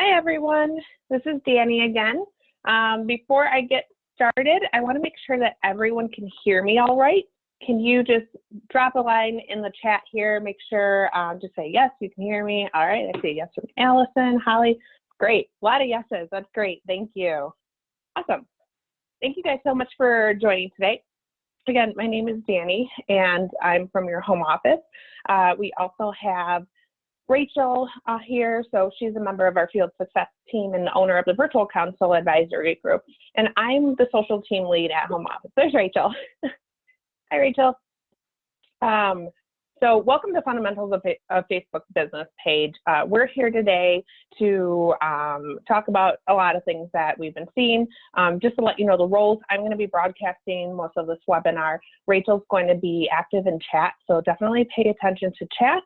Hi, everyone. This is Danny again. Before I get started, I want to make sure that everyone can hear me all right. Can you just drop a line in the chat here? Make sure, just say, yes, you can hear me. All right, I see a yes from Allison, Holly. Great, a lot of yeses. That's great. Thank you. Awesome. Thank you guys so much for joining today. Again, my name is Danny, and I'm from your home office. We also have Rachel here, so she's a member of our field success team and the owner of the Virtual Council Advisory Group. And I'm the social team lead at home office. There's Rachel. Hi, Rachel. So welcome to Fundamentals of Facebook Business Page. We're here today to talk about a lot of things that we've been seeing. Just to let you know the roles, I'm going to be broadcasting most of this webinar. Rachel's going to be active in chat, so definitely pay attention to chat.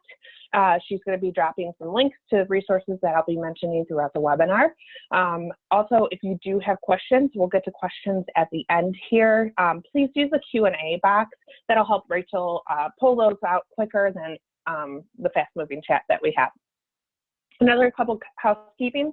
She's going to be dropping some links to resources that I'll be mentioning throughout the webinar. Also, if you do have questions, we'll get to questions at the end here. Please use the Q&A box. That'll help Rachel pull those out quicker than the fast-moving chat that we have. Another couple housekeeping.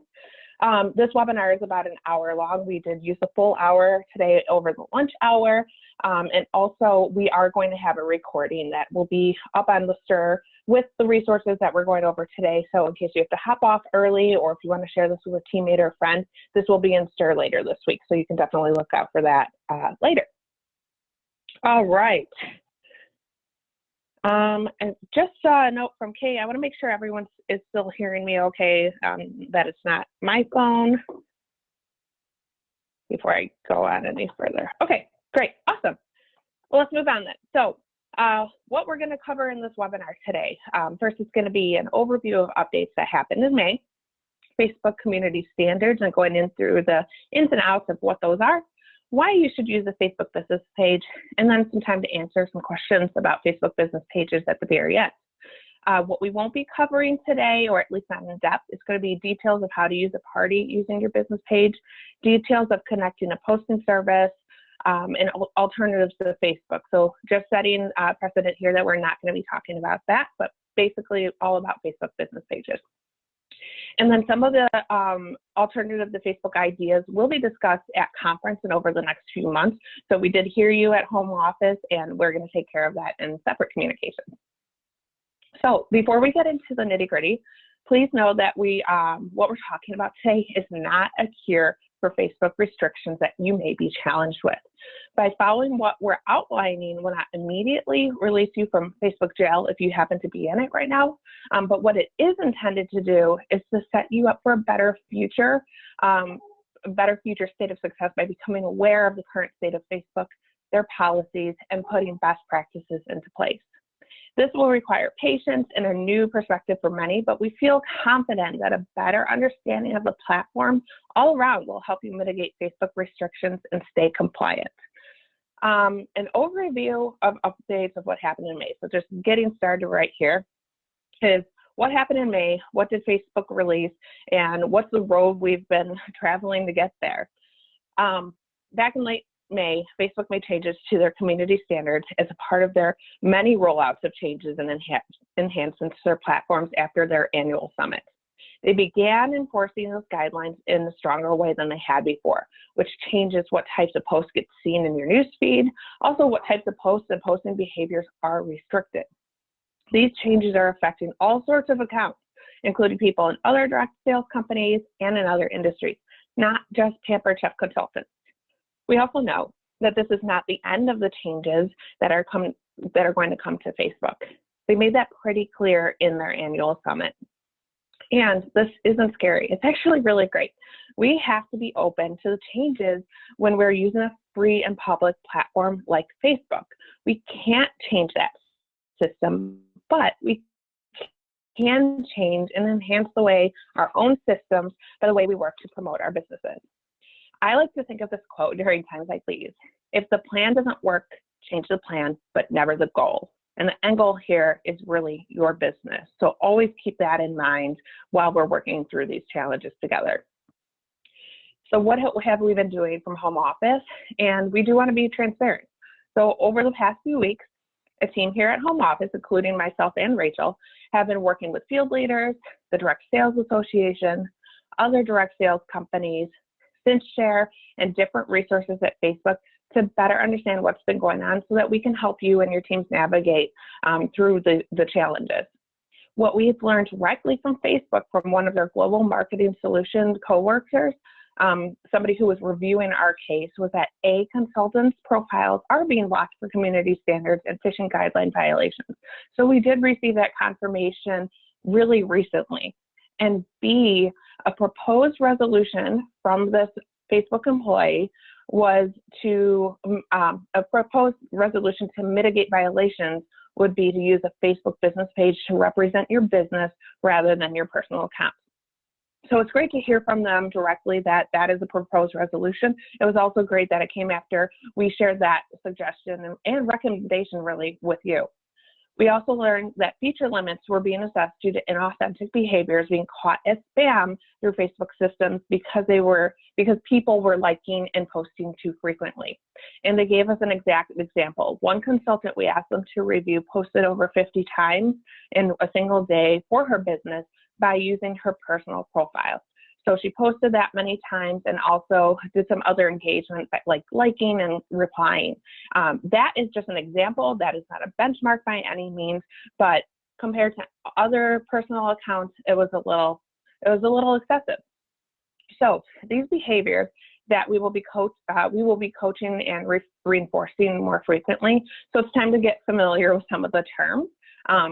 This webinar is about an hour long. We did use the full hour today over the lunch hour. And also, we are going to have a recording that will be up on the STIR with the resources that we're going over today. So in case you have to hop off early, or if you want to share this with a teammate or friend, this will be in STIR later this week. So you can definitely look out for that later. All right. And just a note from Kay, I want to make sure everyone is still hearing me okay, that it's not my phone before I go on any further. Okay, great, awesome. Well, let's move on then. So what we're going to cover in this webinar today, first it's going to be an overview of updates that happened in May, Facebook community standards, and going in through the ins and outs of what those are, why you should use the Facebook business page, and then some time to answer some questions about Facebook business pages at the very end. What we won't be covering today, or at least not in depth, is going to be details of how to use a party using your business page, details of connecting a posting service, and alternatives to Facebook. So just setting precedent here that we're not going to be talking about that, but basically all about Facebook business pages. And then some of the alternative to Facebook ideas will be discussed at conference and over the next few months. So we did hear you at home office, and we're going to take care of that in separate communications. So before we get into the nitty gritty, please know that what we're talking about today is not a cure for Facebook restrictions that you may be challenged with. By following what we're outlining will not immediately release you from Facebook jail if you happen to be in it right now, but what it is intended to do is to set you up for a better future state of success by becoming aware of the current state of Facebook, their policies, and putting best practices into place. This will require patience and a new perspective for many, but we feel confident that a better understanding of the platform all around will help you mitigate Facebook restrictions and stay compliant. An overview of updates of what happened in May. So just getting started right here is what happened in May, what did Facebook release, and what's the road we've been traveling to get there. Back in late May, Facebook made changes to their community standards as a part of their many rollouts of changes and enhancements to their platforms after their annual summit. They began enforcing those guidelines in a stronger way than they had before, which changes what types of posts get seen in your newsfeed, also what types of posts and posting behaviors are restricted. These changes are affecting all sorts of accounts, including people in other direct sales companies and in other industries, not just Pampered Chef consultants. We also know that this is not the end of the changes that are going to come to Facebook. They made that pretty clear in their annual summit. And this isn't scary. It's actually really great. We have to be open to the changes when we're using a free and public platform like Facebook. We can't change that system, but we can change and enhance the way our own systems by the way we work to promote our businesses. I like to think of this quote during times like these. If the plan doesn't work, change the plan, but never the goal. And the end goal here is really your business. So always keep that in mind while we're working through these challenges together. So what have we been doing from home office? And we do want to be transparent. So over the past few weeks, a team here at home office, including myself and Rachel, have been working with field leaders, the Direct Sales Association, other direct sales companies, CinchShare, and different resources at Facebook to better understand what's been going on so that we can help you and your teams navigate through the challenges. What we've learned directly from Facebook from one of their global marketing solutions coworkers, somebody who was reviewing our case, was that consultants' profiles are being blocked for community standards and phishing guideline violations. So we did receive that confirmation really recently. And B, a proposed resolution from this Facebook employee was to, a proposed resolution to mitigate violations would be to use a Facebook business page to represent your business rather than your personal account. So it's great to hear from them directly that that is a proposed resolution. It was also great that it came after we shared that suggestion and recommendation really with you. We also learned that feature limits were being assessed due to inauthentic behaviors being caught as spam through Facebook systems because people were liking and posting too frequently. And they gave us an exact example. One consultant we asked them to review posted over 50 times in a single day for her business by using her personal profile. So she posted that many times and also did some other engagement like liking and replying. That is just an example. That is not a benchmark by any means, but compared to other personal accounts, it was a little excessive. So these behaviors that we will be coaching and reinforcing more frequently. So it's time to get familiar with some of the terms,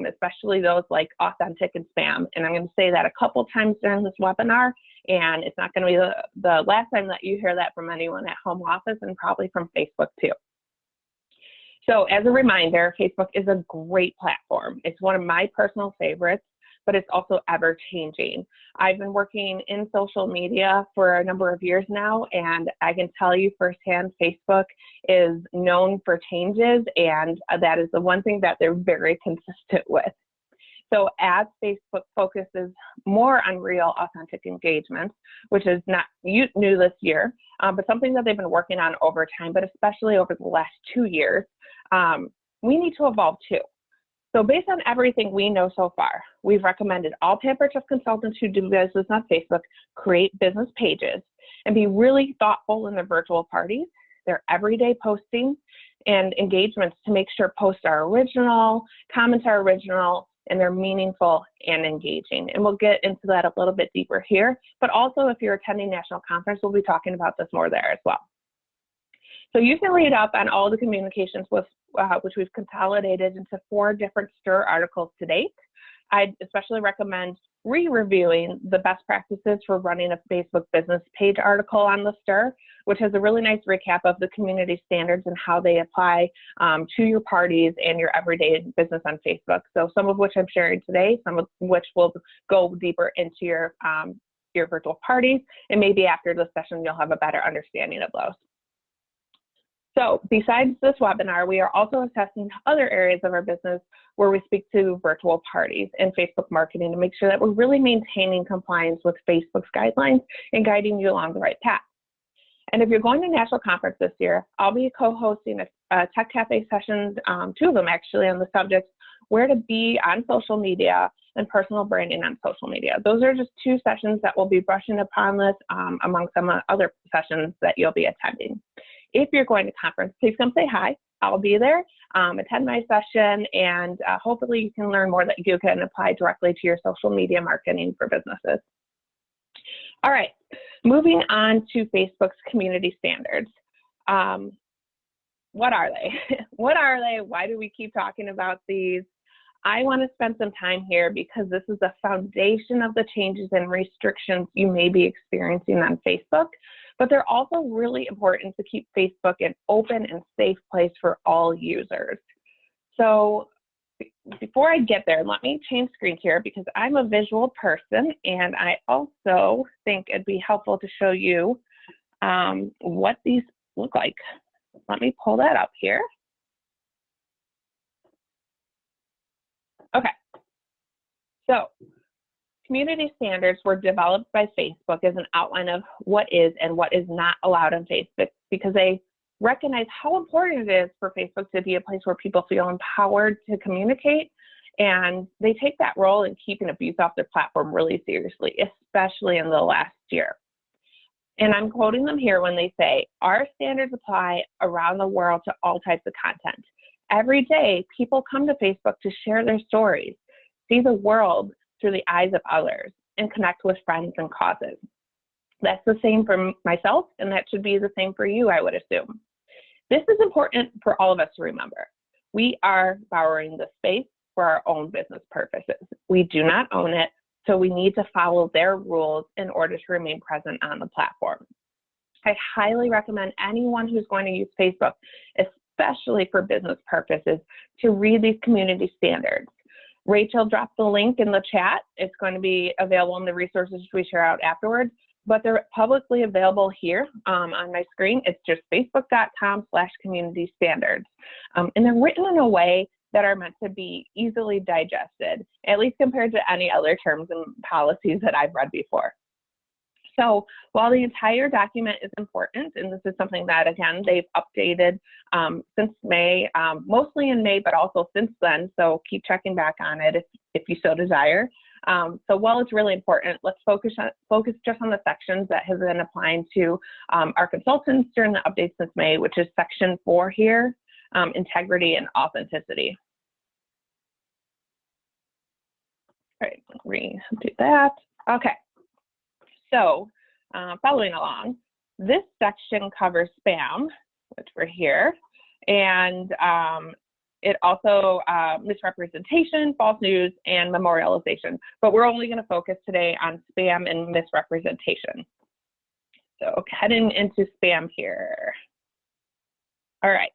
especially those like authentic and spam. And I'm going to say that a couple times during this webinar, and it's not going to be the last time that you hear that from anyone at home office, and probably from Facebook too. So as a reminder, Facebook is a great platform. It's one of my personal favorites, but it's also ever changing. I've been working in social media for a number of years now, and I can tell you firsthand, Facebook is known for changes, and that is the one thing that they're very consistent with. So as Facebook focuses more on real, authentic engagements, which is not new this year, but something that they've been working on over time, but especially over the last 2 years, we need to evolve too. So based on everything we know so far, we've recommended all Pampered Chef consultants who do business on Facebook create business pages and be really thoughtful in their virtual parties, their everyday posting, and engagements to make sure posts are original, comments are original, and they're meaningful and engaging. And we'll get into that a little bit deeper here, but also if you're attending National Conference, we'll be talking about this more there as well. So you can read up on all the communications with, which we've consolidated into 4 different STIR articles to date. I'd especially recommend re-reviewing the best practices for running a Facebook business page article on the STIR, which has a really nice recap of the community standards and how they apply to your parties and your everyday business on Facebook. So some of which I'm sharing today, some of which will go deeper into your virtual parties, and maybe after this session, you'll have a better understanding of those. So besides this webinar, we are also assessing other areas of our business where we speak to virtual parties and Facebook marketing to make sure that we're really maintaining compliance with Facebook's guidelines and guiding you along the right path. And if you're going to National Conference this year, I'll be co-hosting a Tech Cafe session, 2 of them actually, on the subject where to be on social media and personal branding on social media. Those are just 2 sessions that will be brushing upon this among some other sessions that you'll be attending. If you're going to conference, please come say hi. I'll be there, attend my session, and hopefully you can learn more that you can apply directly to your social media marketing for businesses. All right, moving on to Facebook's community standards. What are they? What are they? Why do we keep talking about these? I want to spend some time here because this is the foundation of the changes and restrictions you may be experiencing on Facebook, but they're also really important to keep Facebook an open and safe place for all users. So before I get there, let me change screens here because I'm a visual person, and I also think it'd be helpful to show you what these look like. Let me pull that up here. Okay, so community standards were developed by Facebook as an outline of what is and what is not allowed on Facebook because they recognize how important it is for Facebook to be a place where people feel empowered to communicate And they take that role in keeping abuse off their platform really seriously, especially in the last year. And I'm quoting them here when they say, our standards apply around the world to all types of content. Every day, people come to Facebook to share their stories, see the world through the eyes of others, and connect with friends and causes. That's the same for myself, and that should be the same for you, I would assume. This is important for all of us to remember. We are borrowing the space for our own business purposes. We do not own it, so we need to follow their rules in order to remain present on the platform. I highly recommend anyone who's going to use Facebook, especially for business purposes, to read these community standards. Rachel dropped the link in the chat. It's going to be available in the resources we share out afterwards, but they're publicly available here on my screen. It's just facebook.com/community standards. And they're written in a way that are meant to be easily digested, at least compared to any other terms and policies that I've read before. So while the entire document is important, and this is something that, again, they've updated since May, mostly in May, but also since then, so keep checking back on it if you so desire. So while it's really important, let's focus just on the sections that have been applying to our consultants during the updates since May, which is section 4 here, integrity and authenticity. All right, redo that. Okay, so following along, this section covers spam, which we're here, and it also misrepresentation, false news, and memorialization. But we're only going to focus today on spam and misrepresentation. So heading into spam here. All right,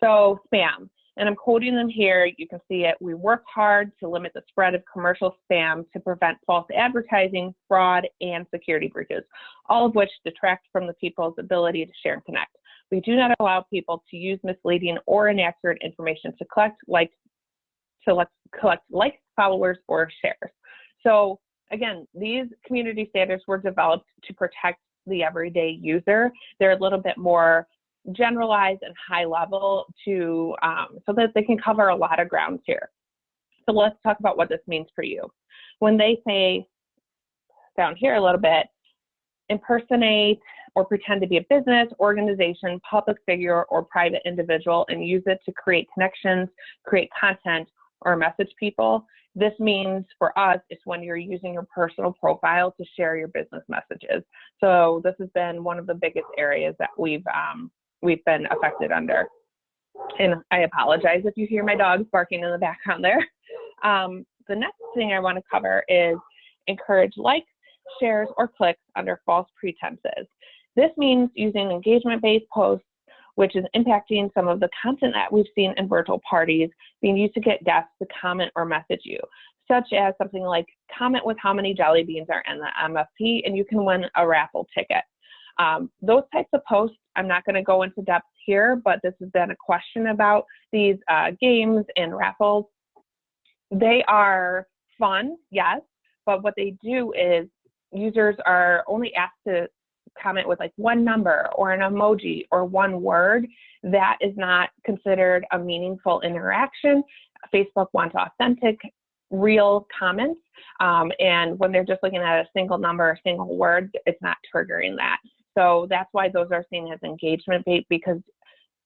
so spam. And I'm quoting them here. You can see it. We work hard to limit the spread of commercial spam to prevent false advertising, fraud, and security breaches, all of which detract from the people's ability to share and connect. We do not allow people to use misleading or inaccurate information to collect likes, followers, or shares. So again, these community standards were developed to protect the everyday user. They're a little bit more generalized and high level to so that they can cover a lot of grounds here. So let's talk about what this means for you. When they say down here a little bit, impersonate or pretend to be a business, organization, public figure, or private individual and use it to create connections, create content, or message people. This means for us, it's when you're using your personal profile to share your business messages. So this has been one of the biggest areas that we've been affected under. And I apologize if you hear my dogs barking in the background there. The next thing I want to cover is encourage likes, shares, or clicks under false pretenses. This means using engagement-based posts, which is impacting some of the content that we've seen in virtual parties being used to get guests to comment or message you, such as something like comment with how many jelly beans are in the MFP and you can win a raffle ticket. Those types of posts, I'm not going to go into depth here, but this has been a question about these games and raffles. They are fun, yes, but what they do is users are only asked to comment with like one number or an emoji or one word. That is not considered a meaningful interaction. Facebook wants authentic, real comments. And when they're just looking at a single number, a single word, it's not triggering that. So that's why those are seen as engagement based, because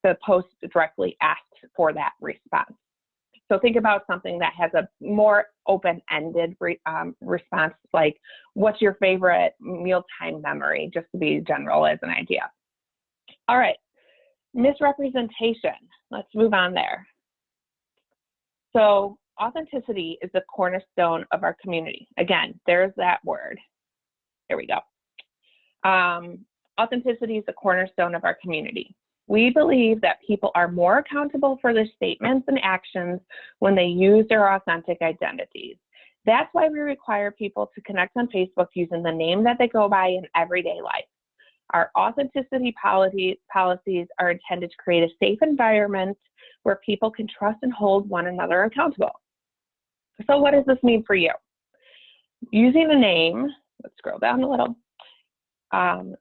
the post directly asks for that response. So think about something that has a more open-ended response, like what's your favorite mealtime memory, just to be general as an idea. All right, misrepresentation. Let's move on there. So authenticity is the cornerstone of our community. Again, there's that word. Here we go. Authenticity is the cornerstone of our community. We believe that people are more accountable for their statements and actions when they use their authentic identities. That's why we require people to connect on Facebook using the name that they go by in everyday life. Our authenticity policies are intended to create a safe environment where people can trust and hold one another accountable. So what does this mean for you? Using a name, let's scroll down a little.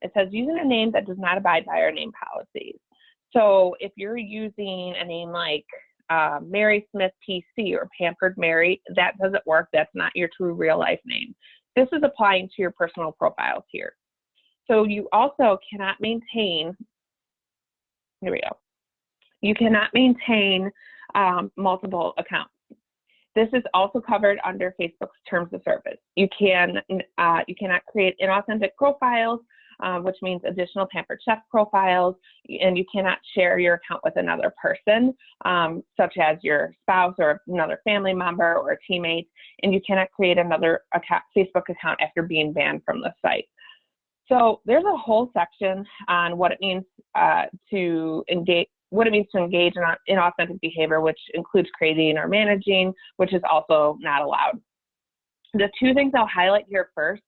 It says using a name that does not abide by our name policies. So if you're using a name like Mary Smith PC or Pampered Mary, that doesn't work. That's not your true real life name. This is applying to your personal profiles here. So you also cannot maintain, here we go. You cannot maintain multiple accounts. This is also covered under Facebook's terms of service. You cannot create inauthentic profiles, which means additional Pampered Chef profiles, and you cannot share your account with another person, such as your spouse or another family member or a teammate, and you cannot create another Facebook account after being banned from the site. So there's a whole section on what it means to engage in inauthentic behavior, which includes creating or managing, which is also not allowed. The two things I'll highlight here first: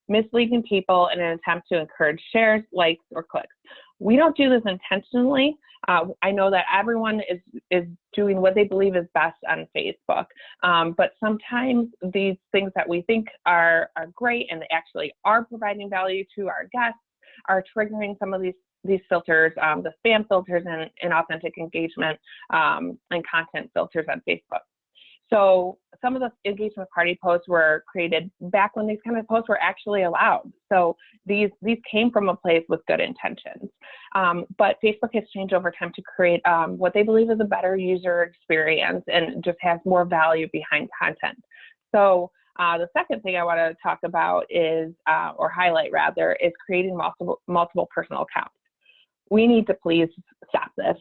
misleading people in an attempt to encourage shares, likes, or clicks. We don't do this intentionally. I know that everyone is doing what they believe is best on Facebook, but sometimes these things that we think are great and they actually are providing value to our guests are triggering some of these filters, the spam filters and inauthentic engagement and content filters on Facebook. So some of the engagement party posts were created back when these kind of posts were actually allowed. So these came from a place with good intentions. But Facebook has changed over time to create what they believe is a better user experience and just has more value behind content. So the second thing I want to talk about is, or highlight rather, is creating multiple personal accounts. We need to please stop this.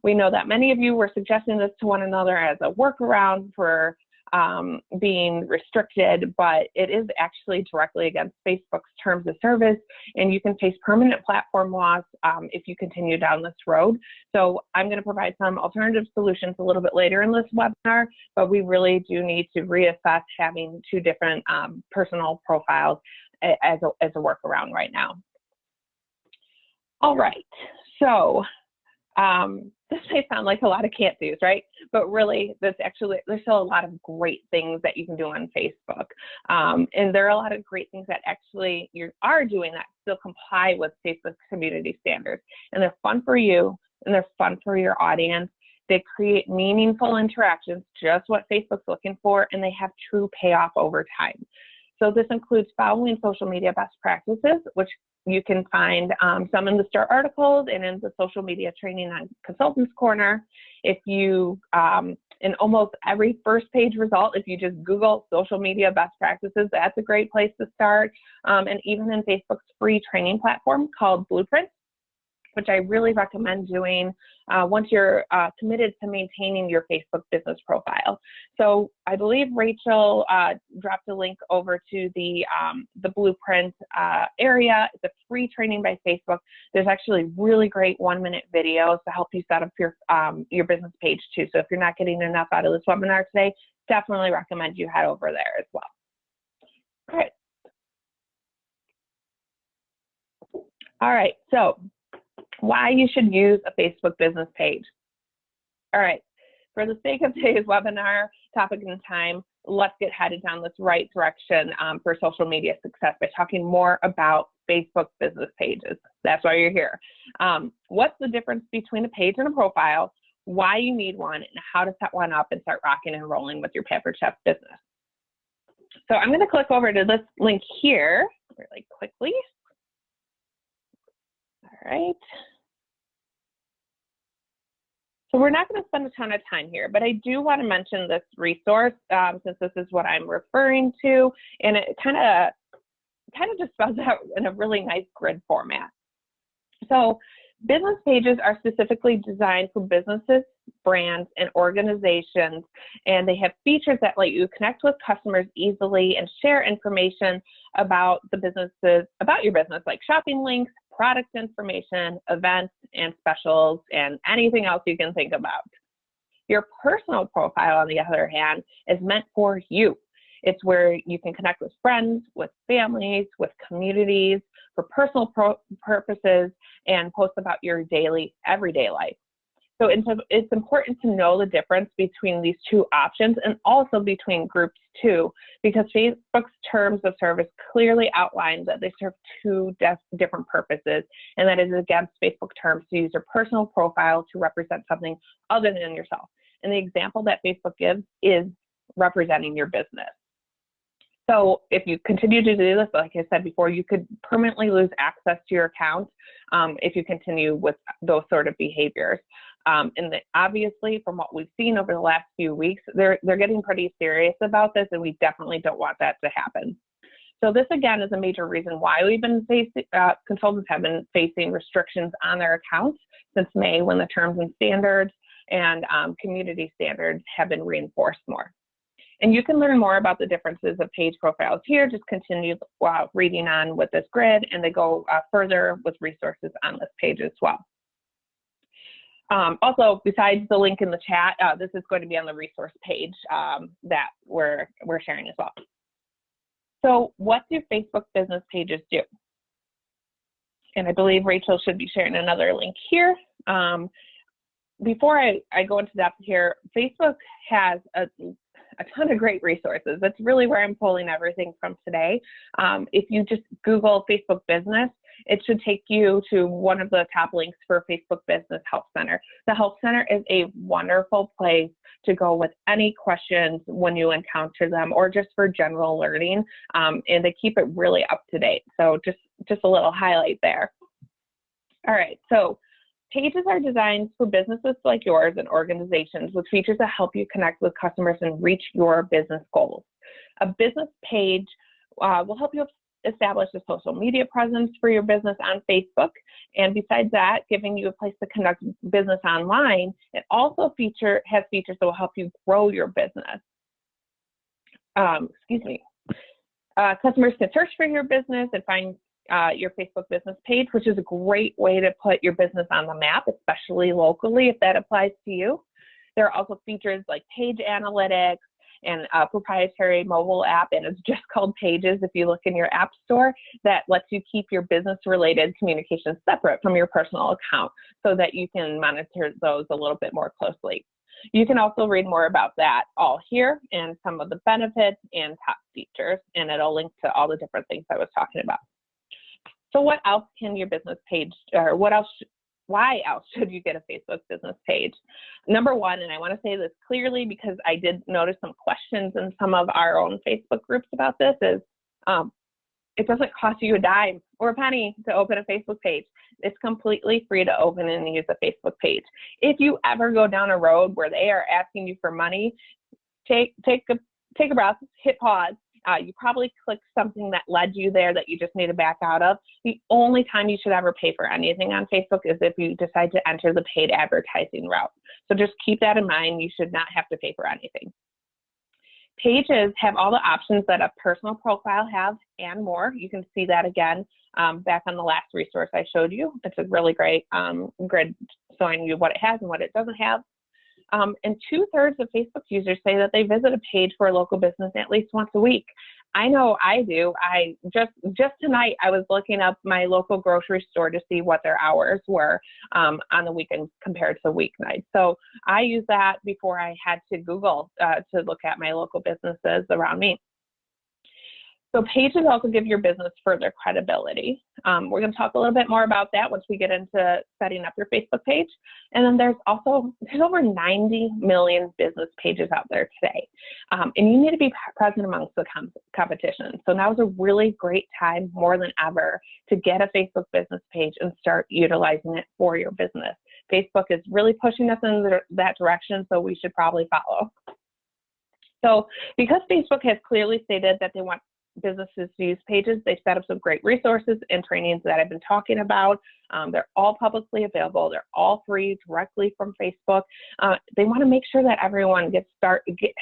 We know that many of you were suggesting this to one another as a workaround for being restricted, but it is actually directly against Facebook's terms of service, and you can face permanent platform loss if you continue down this road. So I'm going to provide some alternative solutions a little bit later in this webinar, but we really do need to reassess having two different personal profiles as a workaround right now. All right, so this may sound like a lot of can't do's, right? But really, there's still a lot of great things that you can do on Facebook. And there are a lot of great things that actually you are doing that still comply with Facebook community standards. And they're fun for you, and they're fun for your audience. They create meaningful interactions, just what Facebook's looking for, and they have true payoff over time. So this includes following social media best practices, which you can find some in the STAR articles and in the social media training on Consultants Corner. If you, in almost every first page result, if you just Google social media best practices, that's a great place to start. And even in Facebook's free training platform called Blueprint, which I really recommend doing once you're committed to maintaining your Facebook business profile. So I believe Rachel dropped a link over to the Blueprint area. It's a free training by Facebook. There's actually really great 1-minute videos to help you set up your business page too. So if you're not getting enough out of this webinar today, definitely recommend you head over there as well. All right. All right, so why you should use a Facebook business page. All right, for the sake of today's webinar, topic and time, let's get headed down this right direction for social media success by talking more about Facebook business pages. That's why you're here. What's the difference between a page and a profile, why you need one, and how to set one up and start rocking and rolling with your Pampered Chef business. So I'm gonna click over to this link here really quickly. All right. So we're not going to spend a ton of time here, but I do want to mention this resource since this is what I'm referring to, and it kind of just spells out in a really nice grid format. So business pages are specifically designed for businesses, brands, and organizations, and they have features that let you connect with customers easily and share information about your business, like shopping links, product information, events, and specials, and anything else you can think about. Your personal profile, on the other hand, is meant for you. It's where you can connect with friends, with families, with communities, for personal purposes, and post about your everyday life. So it's important to know the difference between these two options and also between groups too, because Facebook's terms of service clearly outline that they serve two different purposes, and that is against Facebook terms to use your personal profile to represent something other than yourself. And the example that Facebook gives is representing your business. So if you continue to do this, like I said before, you could permanently lose access to your account if you continue with those sort of behaviors. And obviously, from what we've seen over the last few weeks, they're getting pretty serious about this, and we definitely don't want that to happen. So this, again, is a major reason why we've been facing, consultants have been facing restrictions on their accounts since May, when the terms and standards and community standards have been reinforced more. And you can learn more about the differences of page profiles here. Just continue reading on with this grid, and they go further with resources on this page as well. Also, besides the link in the chat, this is going to be on the resource page that we're sharing as well. So what do Facebook business pages do? And I believe Rachel should be sharing another link here. Before I go into depth here, Facebook has a ton of great resources. That's really where I'm pulling everything from today. If you just Google Facebook Business, it should take you to one of the top links for Facebook Business Help Center. The Help Center is a wonderful place to go with any questions when you encounter them, or just for general learning, and they keep it really up to date. So just a little highlight there. All right, so pages are designed for businesses like yours and organizations with features that help you connect with customers and reach your business goals. A business page will help you establish a social media presence for your business on Facebook. And besides that, giving you a place to conduct business online, it also has features that will help you grow your business. Customers can search for your business and find your Facebook business page, which is a great way to put your business on the map, especially locally, if that applies to you. There are also features like page analytics and a proprietary mobile app, and it's just called Pages if you look in your app store, that lets you keep your business-related communications separate from your personal account so that you can monitor those a little bit more closely. You can also read more about that all here and some of the benefits and top features, and it'll link to all the different things I was talking about. So what else can your business page, or why else should you get a Facebook business page? Number one, and I want to say this clearly because I did notice some questions in some of our own Facebook groups about this, is it doesn't cost you a dime or a penny to open a Facebook page. It's completely free to open and use a Facebook page. If you ever go down a road where they are asking you for money, take a breath, hit pause. You probably clicked something that led you there that you just need to back out of. The only time you should ever pay for anything on Facebook is if you decide to enter the paid advertising route. So just keep that in mind. You should not have to pay for anything. Pages have all the options that a personal profile has and more. You can see that again back on the last resource I showed you. It's a really great grid showing you what it has and what it doesn't have. And 2/3 of Facebook users say that they visit a page for a local business at least once a week. I know I do. I just tonight I was looking up my local grocery store to see what their hours were on the weekends compared to weeknights. So I use that before I had to Google to look at my local businesses around me. So pages also give your business further credibility. We're going to talk a little bit more about that once we get into setting up your Facebook page. And then there's over 90 million business pages out there today. And you need to be present amongst the competition. So now is a really great time, more than ever, to get a Facebook business page and start utilizing it for your business. Facebook is really pushing us in that direction, so we should probably follow. So because Facebook has clearly stated that they want businesses to use pages, they've set up some great resources and trainings that I've been talking about. They're all publicly available. They're all free directly from Facebook. They want to make sure that everyone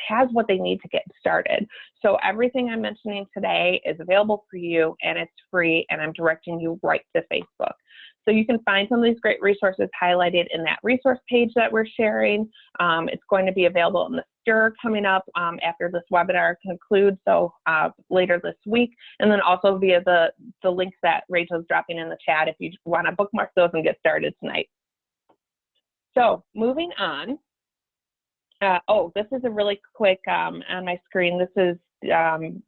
has what they need to get started. So everything I'm mentioning today is available for you, and it's free, and I'm directing you right to Facebook. So you can find some of these great resources highlighted in that resource page that we're sharing. It's going to be available in the STIR coming up after this webinar concludes, so later this week, and then also via the links that Rachel's dropping in the chat if you want to bookmark those and get started tonight. So moving on. Oh, this is a really quick on my screen. This is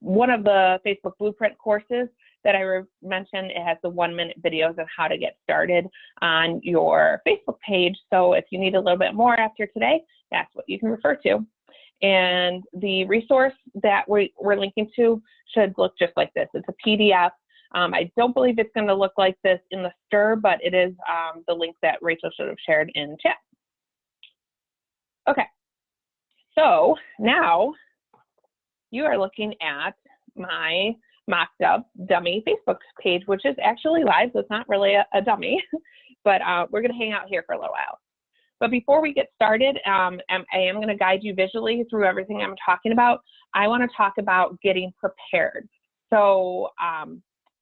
one of the Facebook Blueprint courses that I mentioned. It has the 1-minute videos of how to get started on your Facebook page. So if you need a little bit more after today, that's what you can refer to. And the resource that we're linking to should look just like this. It's a PDF. I don't believe it's going to look like this in the STIR, but it is the link that Rachel should have shared in chat. Okay, so now you are looking at my mocked up dummy Facebook page, which is actually live, so it's not really a dummy, but we're going to hang out here for a little while. But before we get started, I am going to guide you visually through everything I'm talking about. I want to talk about getting prepared. So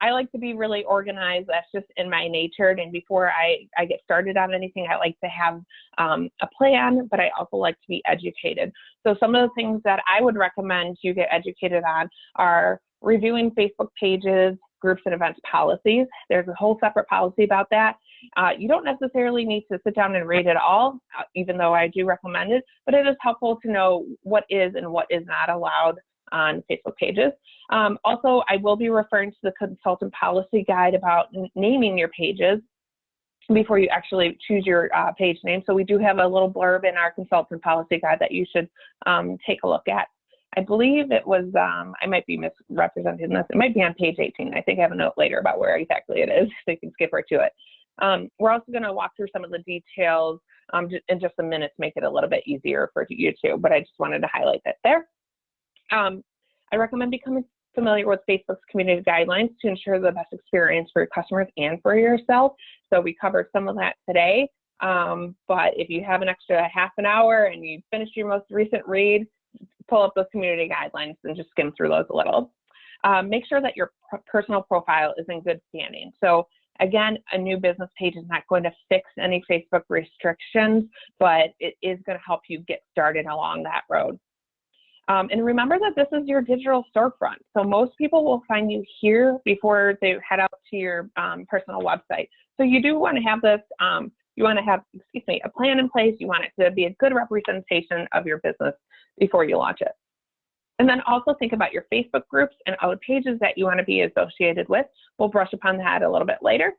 I like to be really organized. That's just in my nature. And before I get started on anything, I like to have a plan, but I also like to be educated. So some of the things that I would recommend you get educated on are reviewing Facebook pages, groups and events policies. There's a whole separate policy about that. You don't necessarily need to sit down and read it all, even though I do recommend it, but it is helpful to know what is and what is not allowed on Facebook pages. Also, I will be referring to the consultant policy guide about naming your pages before you actually choose your page name. So we do have a little blurb in our consultant policy guide that you should take a look at. I believe it was, I might be misrepresenting this. It might be on page 18. I think I have a note later about where exactly it is, so you can skip right to it. We're also going to walk through some of the details in just a minute to make it a little bit easier for you too, but I just wanted to highlight that there. I recommend becoming familiar with Facebook's community guidelines to ensure the best experience for your customers and for yourself. So we covered some of that today, but if you have an extra half an hour and you finished your most recent read, pull up those community guidelines and just skim through those a little. Make sure that your personal profile is in good standing. So again, a new business page is not going to fix any Facebook restrictions, but it is going to help you get started along that road. And remember that this is your digital storefront. So most people will find you here before they head out to your personal website. So you do want to have this, you want to have, a plan in place. You want it to be a good representation of your business before you launch it. And then also think about your Facebook groups and other pages that you want to be associated with. We'll brush upon that a little bit later.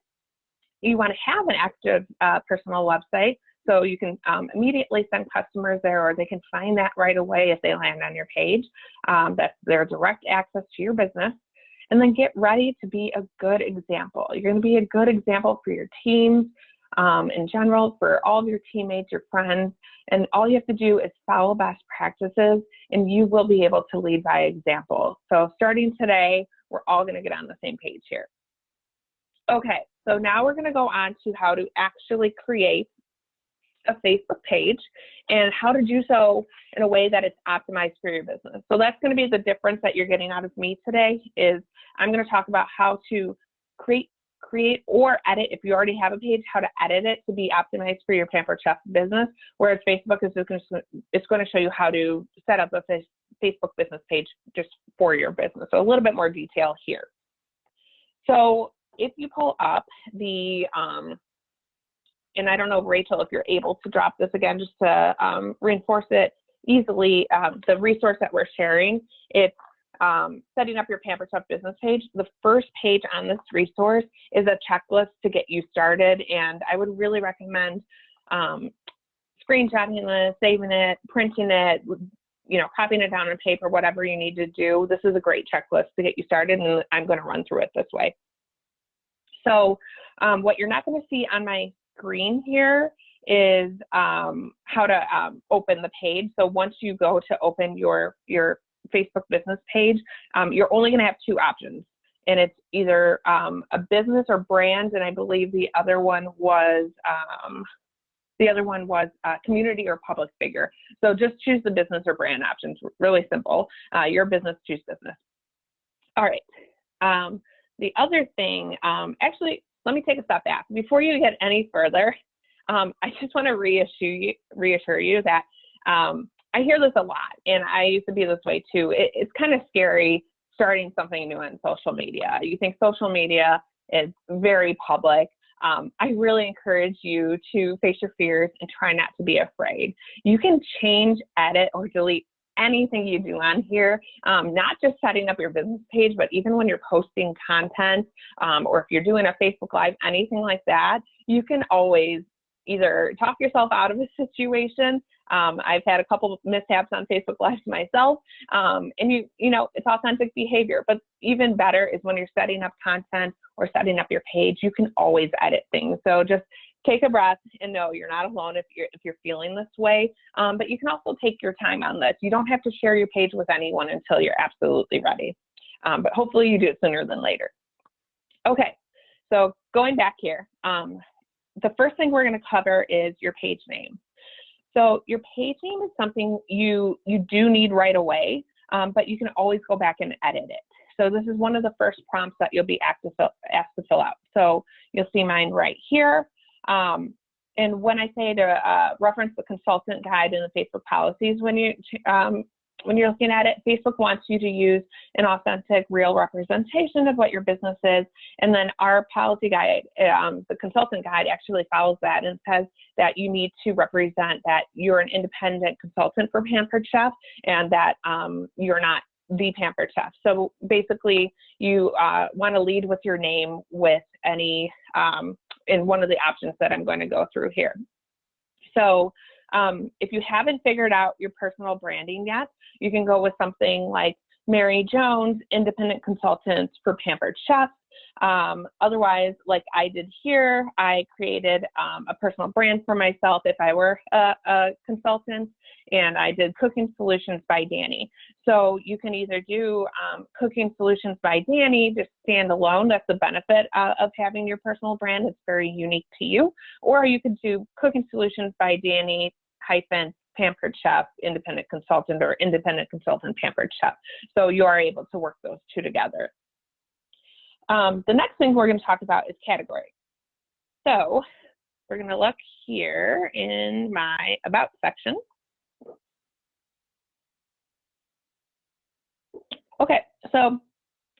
You want to have an active personal website, so you can immediately send customers there, or they can find that right away if they land on your page. That's their direct access to your business. And then get ready to be a good example. You're going to be a good example for your teams in general, for all of your teammates, your friends, and all you have to do is follow best practices, and you will be able to lead by example. So starting today, we're all going to get on the same page here. Okay, so now we're going to go on to how to actually create a Facebook page and how to do so in a way that it's optimized for your business. So that's going to be the difference that you're getting out of me today. Is I'm going to talk about how to create or edit, if you already have a page, how to edit it to be optimized for your Pampered Chef business, whereas Facebook is it's going to show you how to set up a Facebook business page just for your business. So a little bit more detail here. So if you pull up the, and I don't know, Rachel, if you're able to drop this again just to reinforce it easily, the resource that we're sharing, it's setting up your Pampered Chef business page. The first page on this resource is a checklist to get you started, and I would really recommend screenshotting this, saving it, printing it, copying it down on paper, whatever you need to do. This is a great checklist to get you started, and I'm going to run through it this way. So what you're not going to see on my screen here is how to open the page. So once you go to open your Facebook business page, you're only going to have two options, and it's either a business or brand, and I believe the other one was community or public figure. So just choose the business or brand options. Really simple. Your business, choose business. All right. The other thing, actually, let me take a step back before you get any further. I just want to reassure you that I hear this a lot, and I used to be this way too. It's kind of scary starting something new on social media. You think social media is very public. I really encourage you to face your fears and try not to be afraid. You can change, edit, or delete anything you do on here, not just setting up your business page, but even when you're posting content, or if you're doing a Facebook Live, anything like that, you can always either talk yourself out of a situation. I've had a couple of mishaps on Facebook Live myself, and you know, it's authentic behavior, but even better is when you're setting up content or setting up your page, you can always edit things. So just take a breath and know you're not alone if you're feeling this way, but you can also take your time on this. You don't have to share your page with anyone until you're absolutely ready, but hopefully you do it sooner than later. Okay, so going back here, the first thing we're going to cover is your page name. So your page name is something you do need right away, but you can always go back and edit it. So this is one of the first prompts that you'll be asked to fill out. So you'll see mine right here. And when I say to reference the consultant guide and the Facebook policies, when you're looking at it, Facebook wants you to use an authentic, real representation of what your business is. And then our policy guide, the consultant guide, actually follows that and says that you need to represent that you're an independent consultant for Pampered Chef and that you're not the Pampered Chef. So basically, you want to lead with your name with any, in one of the options that I'm going to go through here. So if you haven't figured out your personal branding yet, you can go with something like Mary Jones, independent consultant for Pampered Chef. Otherwise, like I did here, I created a personal brand for myself if I were a consultant, and I did Cooking Solutions by Danny. So you can either do Cooking Solutions by Danny, just stand alone. That's the benefit of having your personal brand. It's very unique to you. Or you could do Cooking Solutions by Danny hyphen Pampered Chef, independent consultant, or independent consultant Pampered Chef. So you are able to work those two together. The next thing we're going to talk about is category. So we're going to look here in my About section. Okay, so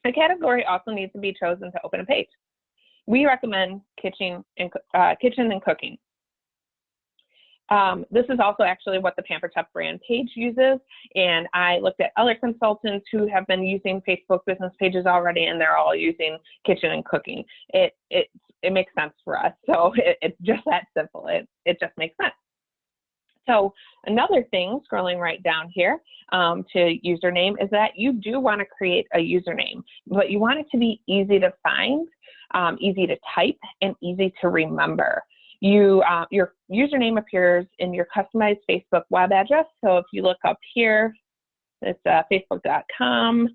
a category also needs to be chosen to open a page. We recommend kitchen and cooking. This is also actually what the Pampered Chef brand page uses, and I looked at other consultants who have been using Facebook business pages already, and they're all using kitchen and cooking. It makes sense for us, so it's just that simple. It just makes sense. So another thing, scrolling right down here to username, is that you do want to create a username, but you want it to be easy to find, easy to type, and easy to remember. Your username appears in your customized Facebook web address. So if you look up here, it's facebook.com.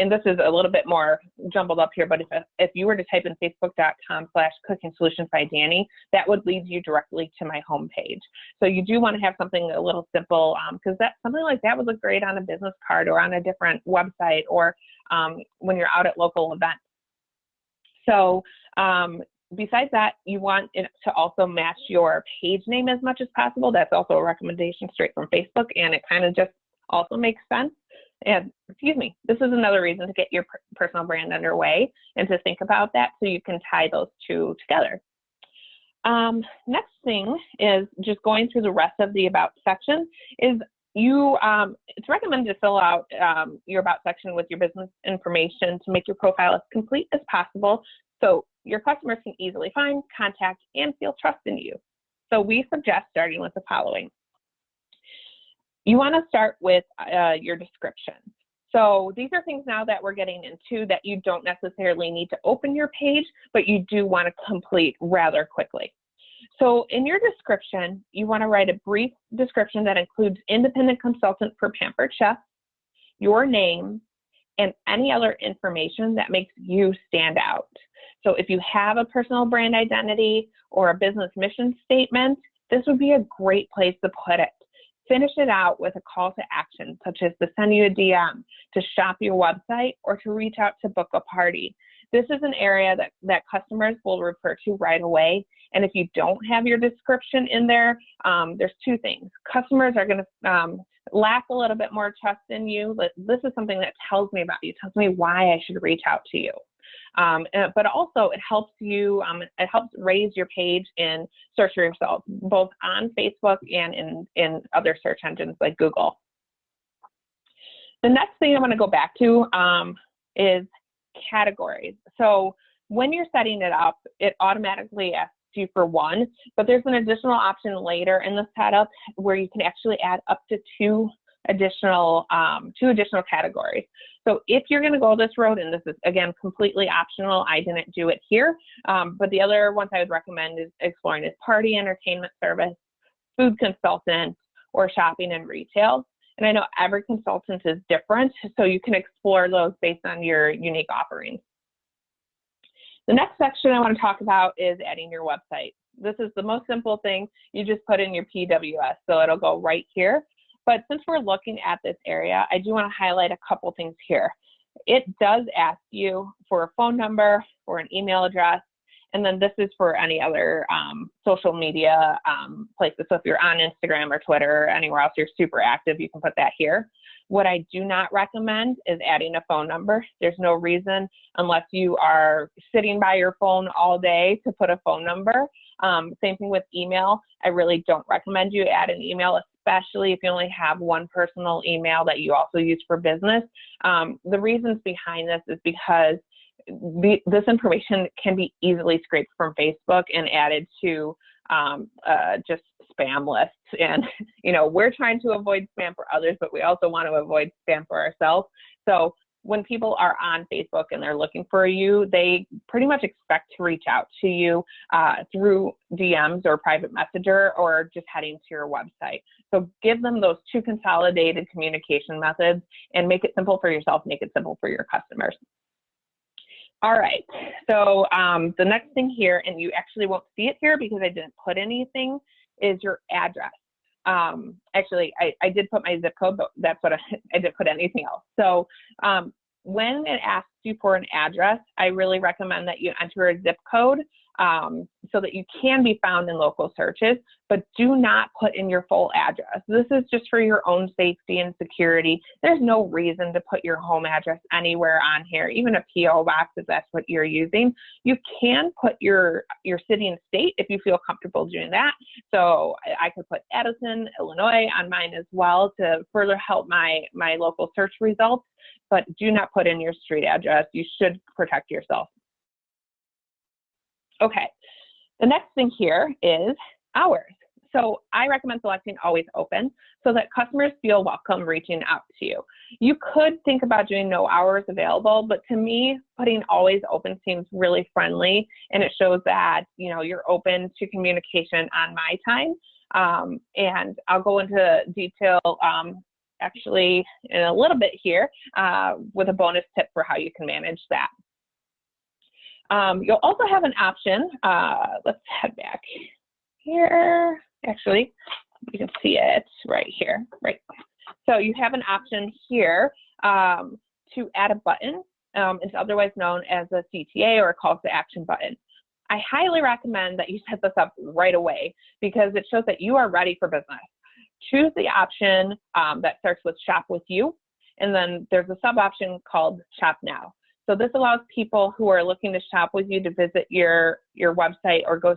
And this is a little bit more jumbled up here, but if you were to type in facebook.com/Cooking Solutions by Danny, that would lead you directly to my homepage. So you do want to have something a little simple, because something like that would look great on a business card or on a different website, or when you're out at local events. So besides that, you want it to also match your page name as much as possible. That's also a recommendation straight from Facebook, and it kind of just also makes sense. And excuse me, this is another reason to get your personal brand underway and to think about that so you can tie those two together. Next thing is just going through the rest of the About section is it's recommended to fill out your About section with your business information to make your profile as complete as possible so your customers can easily find, contact, and feel trust in you. So we suggest starting with the following. You want to start with your description. So these are things now that we're getting into that you don't necessarily need to open your page, but you do want to complete rather quickly. So in your description, you want to write a brief description that includes independent consultant for Pampered Chef, your name, and any other information that makes you stand out. So if you have a personal brand identity or a business mission statement, this would be a great place to put it. Finish it out with a call to action, such as to send you a DM, to shop your website, or to reach out to book a party. This is an area that customers will refer to right away. And if you don't have your description in there, there's two things. Customers are going to lack a little bit more trust in you. This is something that tells me about you, tells me why I should reach out to you. But also it helps you, it helps raise your page in search results, both on Facebook and in other search engines like Google. The next thing I want to go back to is categories. So when you're setting it up, it automatically asks you for one, but there's an additional option later in the setup where you can actually add up to two additional categories. So if you're going to go this road, and this is again completely optional, I didn't do it here, but the other ones I would recommend is exploring is party entertainment service, food consultant, or shopping and retail. And I know every consultant is different, so you can explore those based on your unique offerings. The next section I want to talk about is adding your website. This is the most simple thing. You just put in your PWS, so it'll go right here. But since we're looking at this area, I do want to highlight a couple things here. It does ask you for a phone number or an email address, and then this is for any other social media places. So if you're on Instagram or Twitter or anywhere else you're super active, you can put that here. What I do not recommend is adding a phone number. There's no reason, unless you are sitting by your phone all day, to put a phone number. Same thing with email. I really don't recommend you add an email, especially if you only have one personal email that you also use for business. The reasons behind this is because this information can be easily scraped from Facebook and added to just spam lists. And, you know, we're trying to avoid spam for others, but we also want to avoid spam for ourselves. So when people are on Facebook and they're looking for you, they pretty much expect to reach out to you through DMs or private messenger or just heading to your website. So give them those two consolidated communication methods and make it simple for yourself, make it simple for your customers. All right, so the next thing here, and you actually won't see it here because I didn't put anything, is your address. Actually, I did put my zip code, but that's what I didn't put anything else. So when it asks you for an address, I really recommend that you enter a zip code so that you can be found in local searches, but do not put in your full address. This is just for your own safety and security. There's no reason to put your home address anywhere on here, even a PO box if that's what you're using. You can put your city and state if you feel comfortable doing that. So I could put Addison, Illinois on mine as well to further help my local search results, but do not put in your street address. You should protect yourself. Okay, the next thing here is hours. So I recommend selecting always open so that customers feel welcome reaching out to you. You could think about doing no hours available, but to me, putting always open seems really friendly, and it shows that, you know, you're open to communication on my time. And I'll go into detail actually in a little bit here with a bonus tip for how you can manage that. You'll also have an option, let's head back here. Actually, you can see it right here, right? So you have an option here to add a button. It's otherwise known as a CTA or a call to action button. I highly recommend that you set this up right away because it shows that you are ready for business. Choose the option that starts with Shop with You, and then there's a sub option called Shop Now. So this allows people who are looking to shop with you to visit your website or go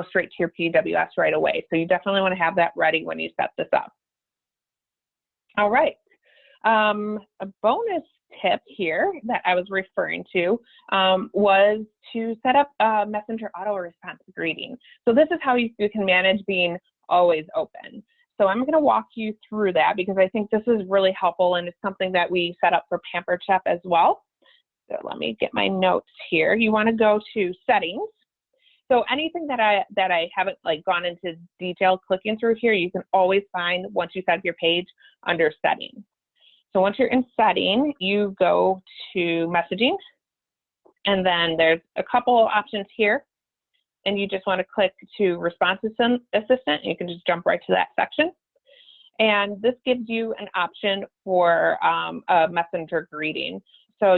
straight to your PWS right away. So you definitely want to have that ready when you set this up. All right. A bonus tip here that I was referring to was to set up a Messenger auto response greeting. So this is how you can manage being always open. So I'm going to walk you through that because I think this is really helpful and it's something that we set up for Pampered Chef as well. So let me get my notes here. You want to go to settings. So anything that I haven't gone into detail clicking through here, you can always find once you set up your page under settings. So once you're in setting, you go to messaging, and then there's a couple options here, and you just want to click to response assistant. You can just jump right to that section. And this gives you an option for a messenger greeting. So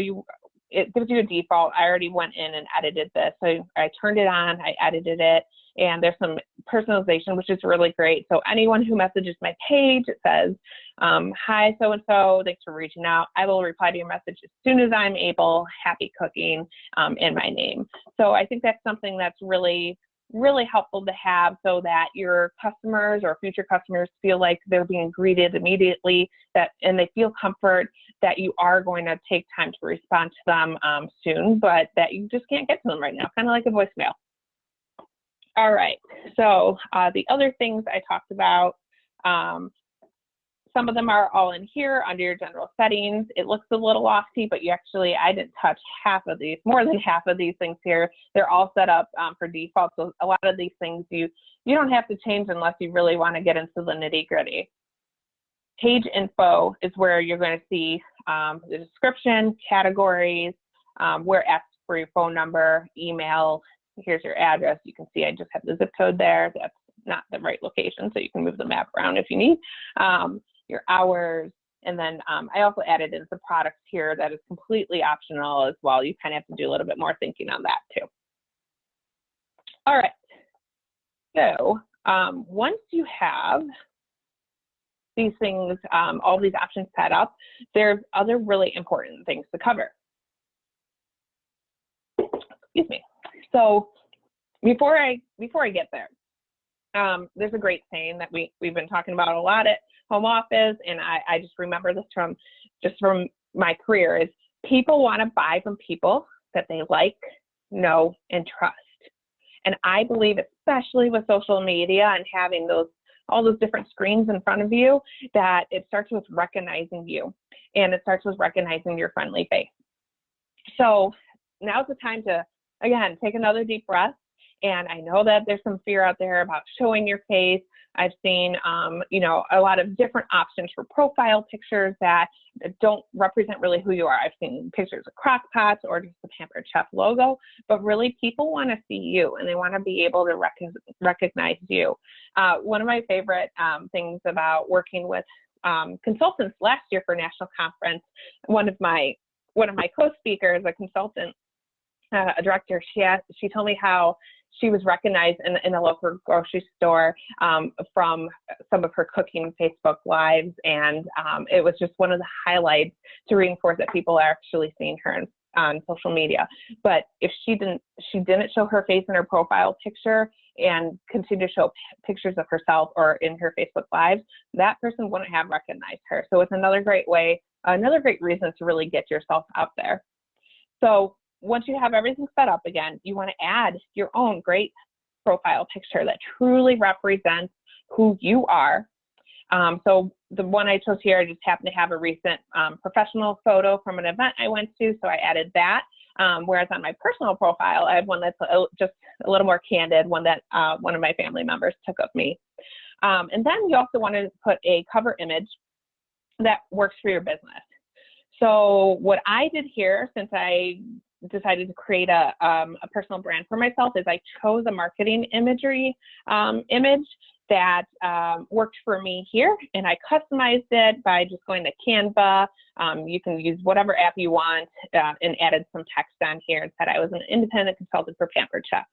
it gives you a default. I already went in and edited this. So I turned it on, I edited it, and there's some personalization, which is really great. So anyone who messages my page, it says, hi, so-and-so, thanks for reaching out. I will reply to your message as soon as I'm able, happy cooking, in my name. So I think that's something that's really helpful to have, so that your customers or future customers feel like they're being greeted immediately, and they feel comfort that you are going to take time to respond to them soon, but that you just can't get to them right now, kind of like a voicemail. All right, so the other things I talked about, some of them are all in here under your general settings. It looks a little lofty, but I didn't touch more than half of these things here. They're all set up for default. So a lot of these things you don't have to change unless you really want to get into the nitty gritty. Page info is where you're going to see the description, categories, where it asks for your phone number, email. Here's your address. You can see I just have the zip code there. That's not the right location, so you can move the map around if you need. Your hours, and then I also added in some products here that is completely optional as well. You kind of have to do a little bit more thinking on that too. All right, so once you have these things, all these options set up, there's other really important things to cover. Excuse me. So before I get there, there's a great saying that we've been talking about a lot at home office, and I just remember this from my career, is people want to buy from people that they like, know, and trust. And I believe, especially with social media and having all those different screens in front of you, that it starts with recognizing you, and it starts with recognizing your friendly face. So now's the time to, again, take another deep breath. And I know that there's some fear out there about showing your face. I've seen, a lot of different options for profile pictures that don't represent really who you are. I've seen pictures of crock pots or just the Pampered Chef logo, but really people want to see you, and they want to be able to recognize you. One of my favorite things about working with consultants last year for National Conference, one of my co-speakers, a consultant, a director, she told me how she was recognized in a local grocery store from some of her cooking Facebook lives, and it was just one of the highlights to reinforce that people are actually seeing her on social media. But if she didn't show her face in her profile picture and continue to show pictures of herself or in her Facebook lives, that person wouldn't have recognized her. So it's another great reason to really get yourself out there. So once you have everything set up, again, you want to add your own great profile picture that truly represents who you are. So the one I chose here, I just happen to have a recent professional photo from an event I went to, so I added that. Whereas on my personal profile, I have one that's just a little more candid, one that one of my family members took of me. And then you also want to put a cover image that works for your business. So what I did here, since I decided to create a personal brand for myself, is I chose a marketing imagery image that worked for me here, and I customized it by just going to Canva. You can use whatever app you want, and added some text on here and said I was an independent consultant for Pampered Chef.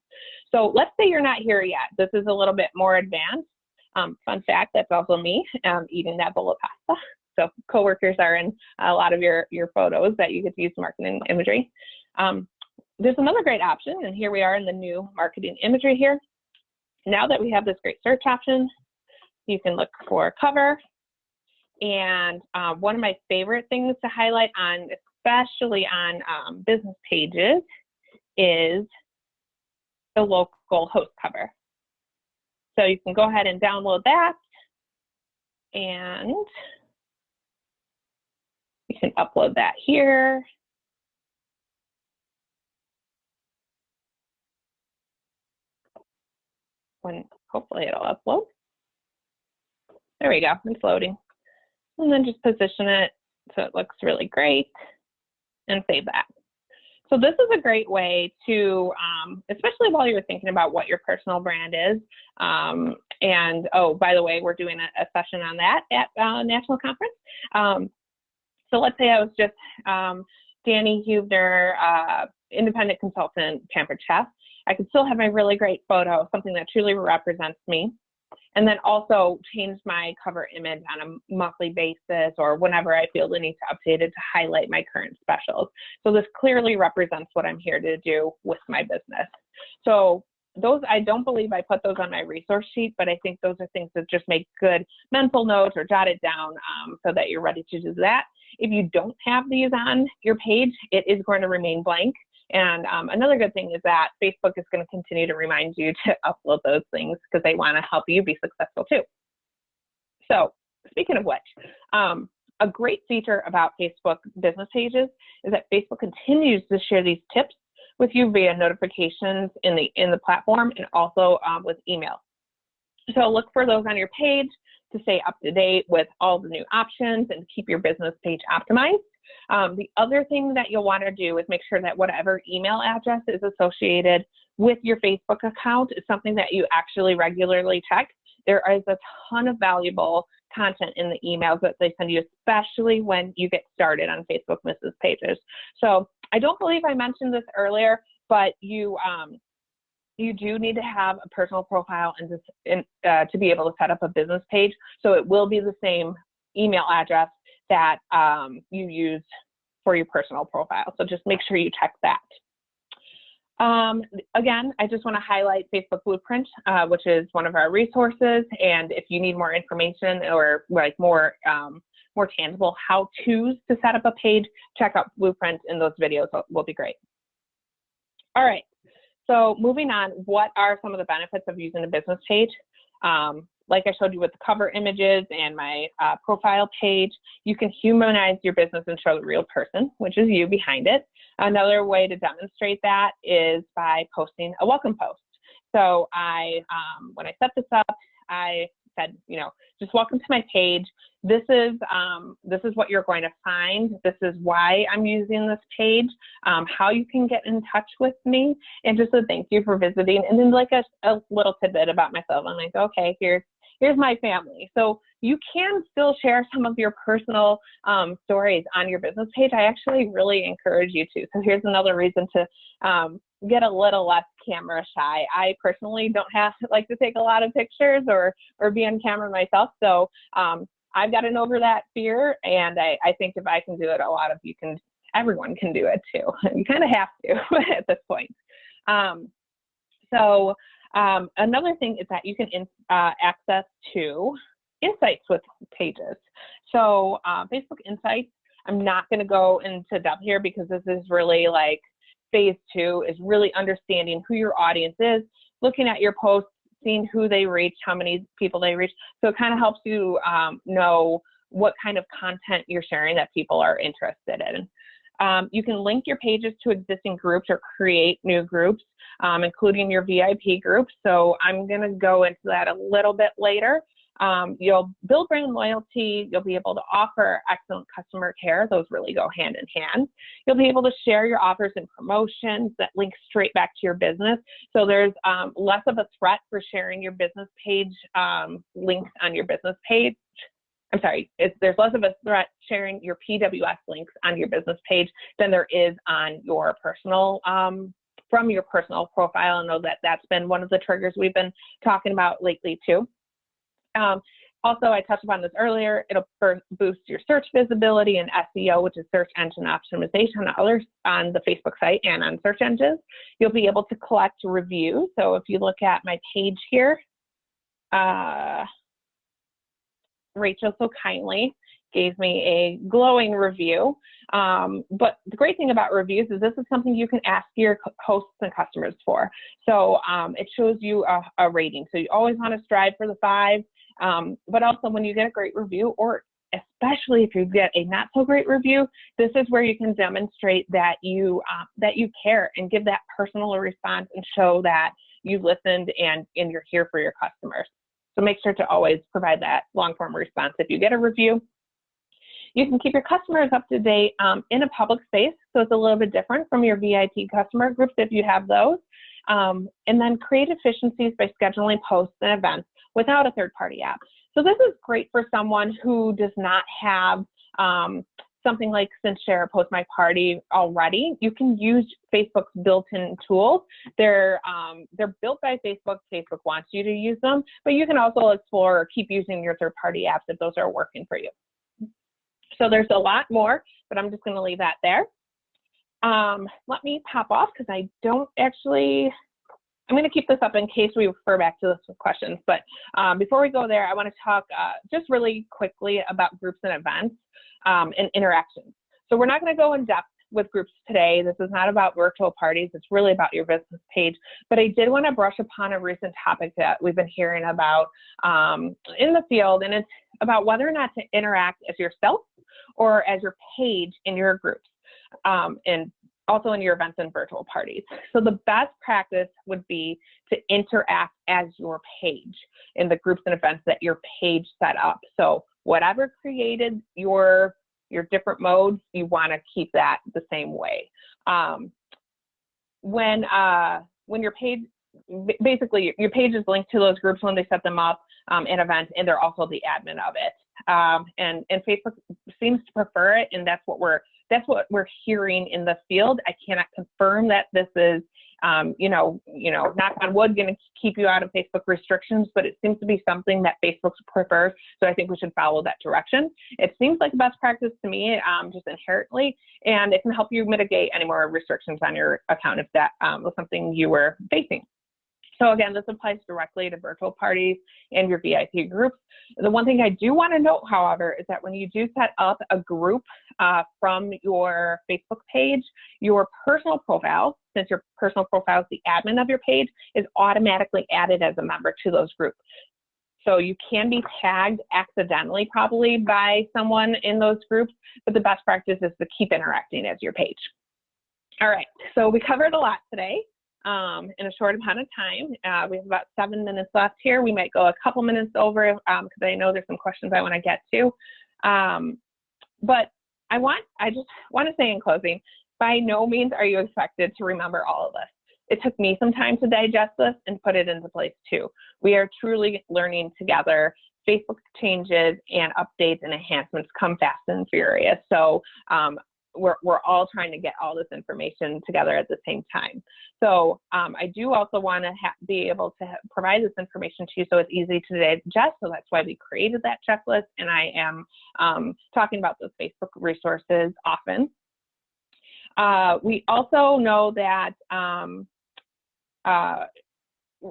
So let's say you're not here yet. This is a little bit more advanced. Fun fact, that's also me eating that bowl of pasta. So coworkers are in a lot of your photos that you get to use marketing imagery. There's another great option, and here we are in the new marketing imagery here. Now that we have this great search option, you can look for cover. And one of my favorite things to highlight on, especially on business pages, is the local host cover. So you can go ahead and download that, and you can upload that here. When hopefully it'll upload. There we go, it's loading. And then just position it so it looks really great and save that. So this is a great way to, especially while you're thinking about what your personal brand is. And oh, by the way, we're doing a session on that at National Conference. So let's say I was just Danny Huebner, independent consultant, Pampered Chef. I can still have my really great photo, something that truly represents me. And then also change my cover image on a monthly basis or whenever I feel the need to update it to highlight my current specials. So this clearly represents what I'm here to do with my business. So those, I don't believe I put those on my resource sheet, but I think those are things that just make good mental notes or jot it down so that you're ready to do that. If you don't have these on your page, it is going to remain blank. And another good thing is that Facebook is going to continue to remind you to upload those things because they want to help you be successful too. So speaking of which, a great feature about Facebook business pages is that Facebook continues to share these tips with you via notifications in the platform and also with email. So look for those on your page to stay up to date with all the new options and keep your business page optimized. The other thing that you'll want to do is make sure that whatever email address is associated with your Facebook account is something that you actually regularly check. There is a ton of valuable content in the emails that they send you, especially when you get started on Facebook business pages. So I don't believe I mentioned this earlier, but you do need to have a personal profile and to be able to set up a business page. So it will be the same email address that you use for your personal profile. So just make sure you check that. Again, I just want to highlight Facebook Blueprint, which is one of our resources. And if you need more information or like more tangible how-tos to set up a page, check out Blueprint, and those videos will be great. All right. So moving on, what are some of the benefits of using a business page? Like I showed you with the cover images and my profile page, you can humanize your business and show the real person, which is you behind it. Another way to demonstrate that is by posting a welcome post. So when I set this up, I said, just welcome to my page. This is what you're going to find. This is why I'm using this page, how you can get in touch with me, and just a thank you for visiting. And then like a little tidbit about myself. I'm like, okay, here's my family. So you can still share some of your personal stories on your business page. I actually really encourage you to. So here's another reason to get a little less camera shy. I personally don't like to take a lot of pictures or be on camera myself. So I've gotten over that fear, and I think if I can do it, a lot of you can. Everyone can do it too. You kind of have to at this point. Another thing is that you can access to insights with pages. So Facebook Insights, I'm not going to go into depth here because this is really like phase 2 is really understanding who your audience is, looking at your posts, seeing who they reach, how many people they reach. So it kind of helps you know what kind of content you're sharing that people are interested in. You can link your pages to existing groups or create new groups, including your VIP groups. So I'm going to go into that a little bit later. You'll build brand loyalty. You'll be able to offer excellent customer care. Those really go hand in hand. You'll be able to share your offers and promotions that link straight back to your business. So there's less of a threat for sharing your business page links on your business page. I'm sorry, there's less of a threat sharing your PWS links on your business page than there is on your personal, from your personal profile. I know that that's been one of the triggers we've been talking about lately too. Also, I touched upon this earlier, it'll boost your search visibility and SEO, which is search engine optimization on the Facebook site and on search engines. You'll be able to collect reviews. So if you look at my page here, Rachel so kindly gave me a glowing review. But the great thing about reviews is this is something you can ask your hosts and customers for. So it shows you a rating. So you always want to strive for the 5, but also when you get a great review, or especially if you get a not so great review, this is where you can demonstrate that you care and give that personal response and show that you listened and you're here for your customers. So make sure to always provide that long-form response if you get a review. You can keep your customers up to date in a public space, so it's a little bit different from your VIP customer groups if you have those. And then create efficiencies by scheduling posts and events without a third-party app. So this is great for someone who does not have something like Share or Post My Party already, you can use Facebook's built-in tools. They're built by Facebook. Facebook wants you to use them, but you can also explore or keep using your third-party apps if those are working for you. So there's a lot more, but I'm just going to leave that there. Let me pop off because I don't actually, I'm going to keep this up in case we refer back to this with questions. But before we go there, I want to talk just really quickly about groups and events and interactions. So we're not going to go in depth with groups today. This is not about virtual parties. It's really about your business page. But I did want to brush upon a recent topic that we've been hearing about in the field, and it's about whether or not to interact as yourself or as your page in your groups, and also in your events and virtual parties. So the best practice would be to interact as your page in the groups and events that your page set up. So whatever created your different modes, you want to keep that the same way. When your page, basically your page is linked to those groups when they set them up in events, and they're also the admin of it. And Facebook seems to prefer it, and that's what we're hearing in the field. I cannot confirm that this is, knock on wood, going to keep you out of Facebook restrictions, but it seems to be something that Facebook prefers. So I think we should follow that direction. It seems like the best practice to me, just inherently, and it can help you mitigate any more restrictions on your account if that was something you were facing. So again, this applies directly to virtual parties and your VIP groups. The one thing I do want to note, however, is that when you do set up a group from your Facebook page, your personal profile, since your personal profile is the admin of your page, is automatically added as a member to those groups. So you can be tagged accidentally probably by someone in those groups, but the best practice is to keep interacting as your page. All right, so we covered a lot today. In a short amount of time. We have about 7 minutes left here. We might go a couple minutes over because I know there's some questions I want to get to. But I just want to say in closing, by no means are you expected to remember all of this. It took me some time to digest this and put it into place too. We are truly learning together. Facebook changes and updates and enhancements come fast and furious. So we're all trying to get all this information together at the same time. So I do also want to be able to provide this information to you so it's easy to digest. So that's why we created that checklist, and I am talking about those Facebook resources often. We also know that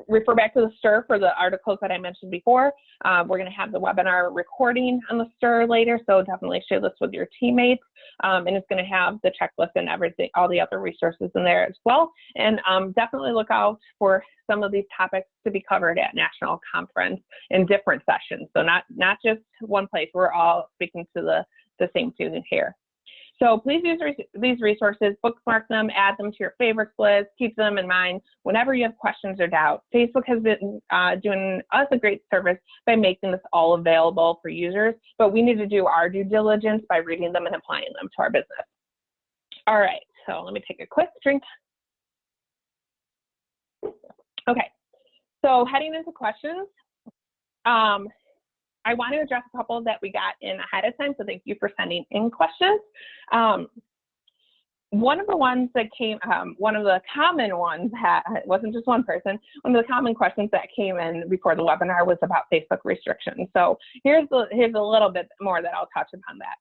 refer back to the STIR for the articles that I mentioned before. We're going to have the webinar recording on the STIR later, so definitely share this with your teammates. And it's going to have the checklist and everything, all the other resources in there as well. And definitely look out for some of these topics to be covered at National Conference in different sessions. So not just one place. We're all speaking to the same student here. So please use these resources, bookmark them, add them to your favorites list, keep them in mind whenever you have questions or doubts. Facebook has been doing us a great service by making this all available for users, but we need to do our due diligence by reading them and applying them to our business. All right, so let me take a quick drink. Okay, so heading into questions. I want to address a couple that we got in ahead of time, so thank you for sending in questions. One of the ones that came, one of the common ones, it wasn't just one person, one of the common questions that came in before the webinar was about Facebook restrictions. So here's a little bit more that I'll touch upon that.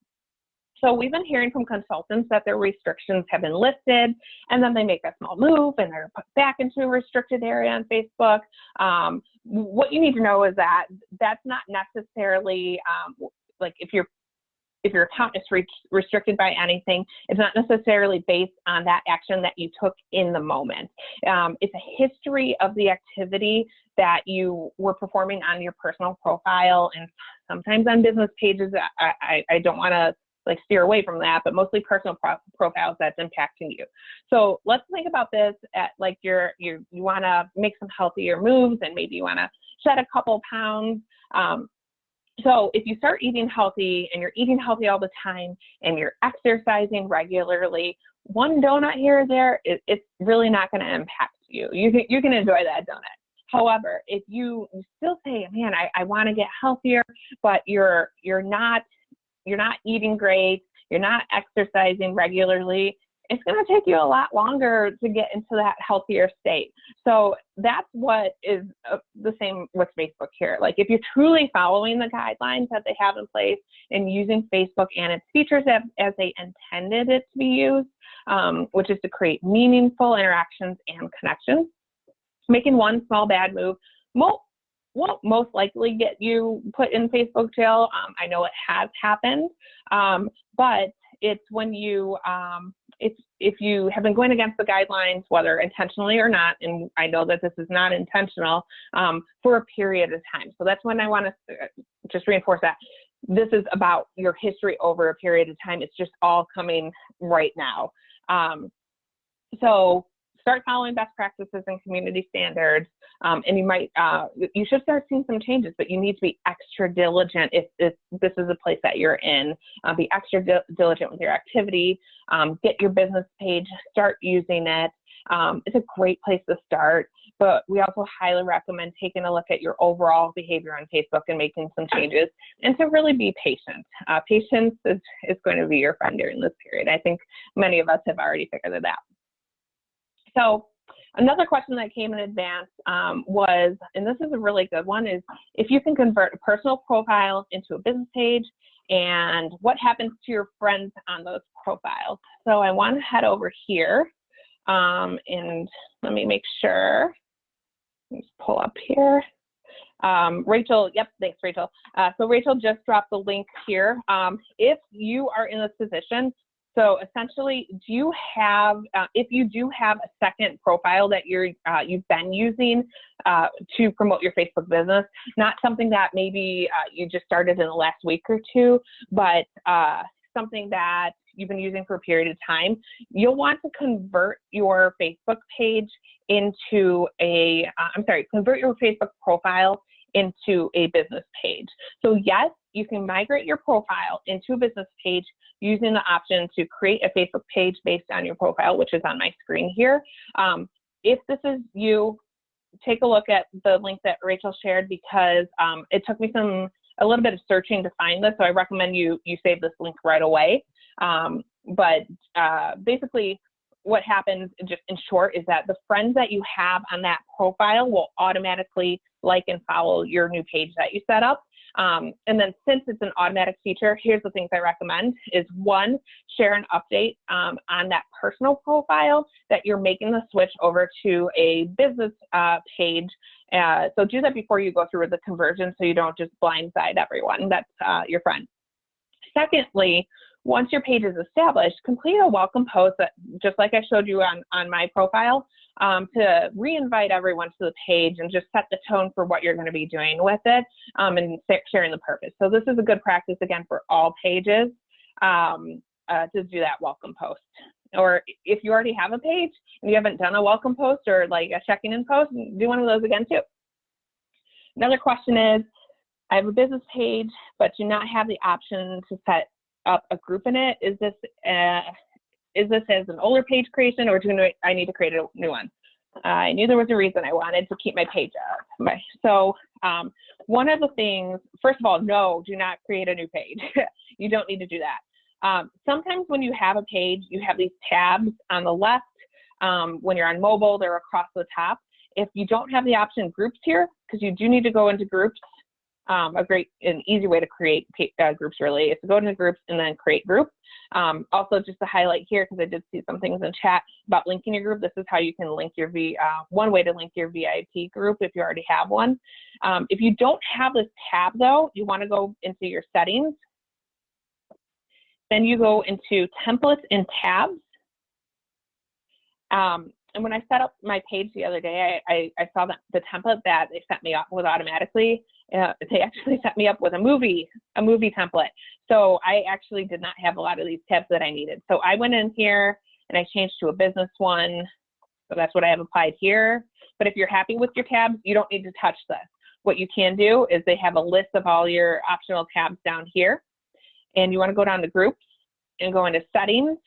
So we've been hearing from consultants that their restrictions have been lifted, and then they make a small move and they're put back into a restricted area on Facebook. What you need to know is that that's not necessarily like if your account is restricted by anything, it's not necessarily based on that action that you took in the moment. It's a history of the activity that you were performing on your personal profile, and sometimes on business pages. I don't want to steer away from that, but mostly personal profiles that's impacting you. So let's think about this at you want to make some healthier moves, and maybe you want to shed a couple pounds. So if you start eating healthy and you're eating healthy all the time and you're exercising regularly, one donut here or there, it's really not going to impact you. You can enjoy that donut. However, if you still say, man, I want to get healthier, but you're not eating great, you're not exercising regularly, it's going to take you a lot longer to get into that healthier state. So that's what is the same with Facebook here. Like if you're truly following the guidelines that they have in place and using Facebook and its features as they intended it to be used, which is to create meaningful interactions and connections, making one small bad move won't most likely get you put in Facebook jail. I know it has happened, but it's when you, if you have been going against the guidelines, whether intentionally or not, and I know that this is not intentional, for a period of time. So that's when I want to just reinforce that. This is about your history over a period of time. It's just all coming right now. So start following best practices and community standards, and you should start seeing some changes, but you need to be extra diligent if this is a place that you're in. Be extra diligent with your activity, get your business page, start using it. It's a great place to start, but we also highly recommend taking a look at your overall behavior on Facebook and making some changes, and to really be patient. Patience is going to be your friend during this period. I think many of us have already figured it out. So another question that came in advance was, and this is a really good one, is if you can convert a personal profile into a business page, and what happens to your friends on those profiles. So I want to head over here, and let me make sure. Let me just pull up here. Rachel, yep, thanks, Rachel. So Rachel just dropped the link here. If you are in this position, so essentially, do you have, if you do have a second profile that you've been using to promote your Facebook business, not something that maybe you just started in the last week or two, but something that you've been using for a period of time, you'll want to convert your Facebook page into convert your Facebook profile into a business page. So yes, you can migrate your profile into a business page using the option to create a Facebook page based on your profile, which is on my screen here. If this is you, take a look at the link that Rachel shared, because it took me a little bit of searching to find this, so I recommend you save this link right away. But basically, what happens, just in short, is that the friends that you have on that profile will automatically like and follow your new page that you set up. And then since it's an automatic feature, here's the things I recommend is, one, share an update on that personal profile that you're making the switch over to a business page. So do that before you go through the conversion, so you don't just blindside everyone that's your friend. Secondly, once your page is established, complete a welcome post that, just like I showed you on my profile, to re-invite everyone to the page and just set the tone for what you're going to be doing with it, and sharing the purpose. So this is a good practice, again, for all pages, to do that welcome post. Or if you already have a page and you haven't done a welcome post or like a checking in post, do one of those again too. Another question is, I have a business page, but do not have the option to set up a group in it. Is this as an older page creation, or do I need to create a new one? I knew there was a reason I wanted to keep my page up. So one of the things, first of all, no, do not create a new page. You don't need to do that. Sometimes when you have a page, you have these tabs on the left. When you're on mobile, they're across the top. If you don't have the option groups here, because you do need to go into groups, a great and easy way to create groups really is to go into groups and then create groups. Also, just to highlight here, because I did see some things in chat about linking your group, this is how you can link your one way to link your VIP group if you already have one. If you don't have this tab though, you want to go into your settings. Then you go into templates and tabs. And when I set up my page the other day, I saw that the template that they set me up with automatically, they actually set me up with a movie template. So I actually did not have a lot of these tabs that I needed. So I went in here and I changed to a business one. So that's what I have applied here. But if you're happy with your tabs, you don't need to touch this. What you can do is they have a list of all your optional tabs down here. And you want to go down to groups and go into settings.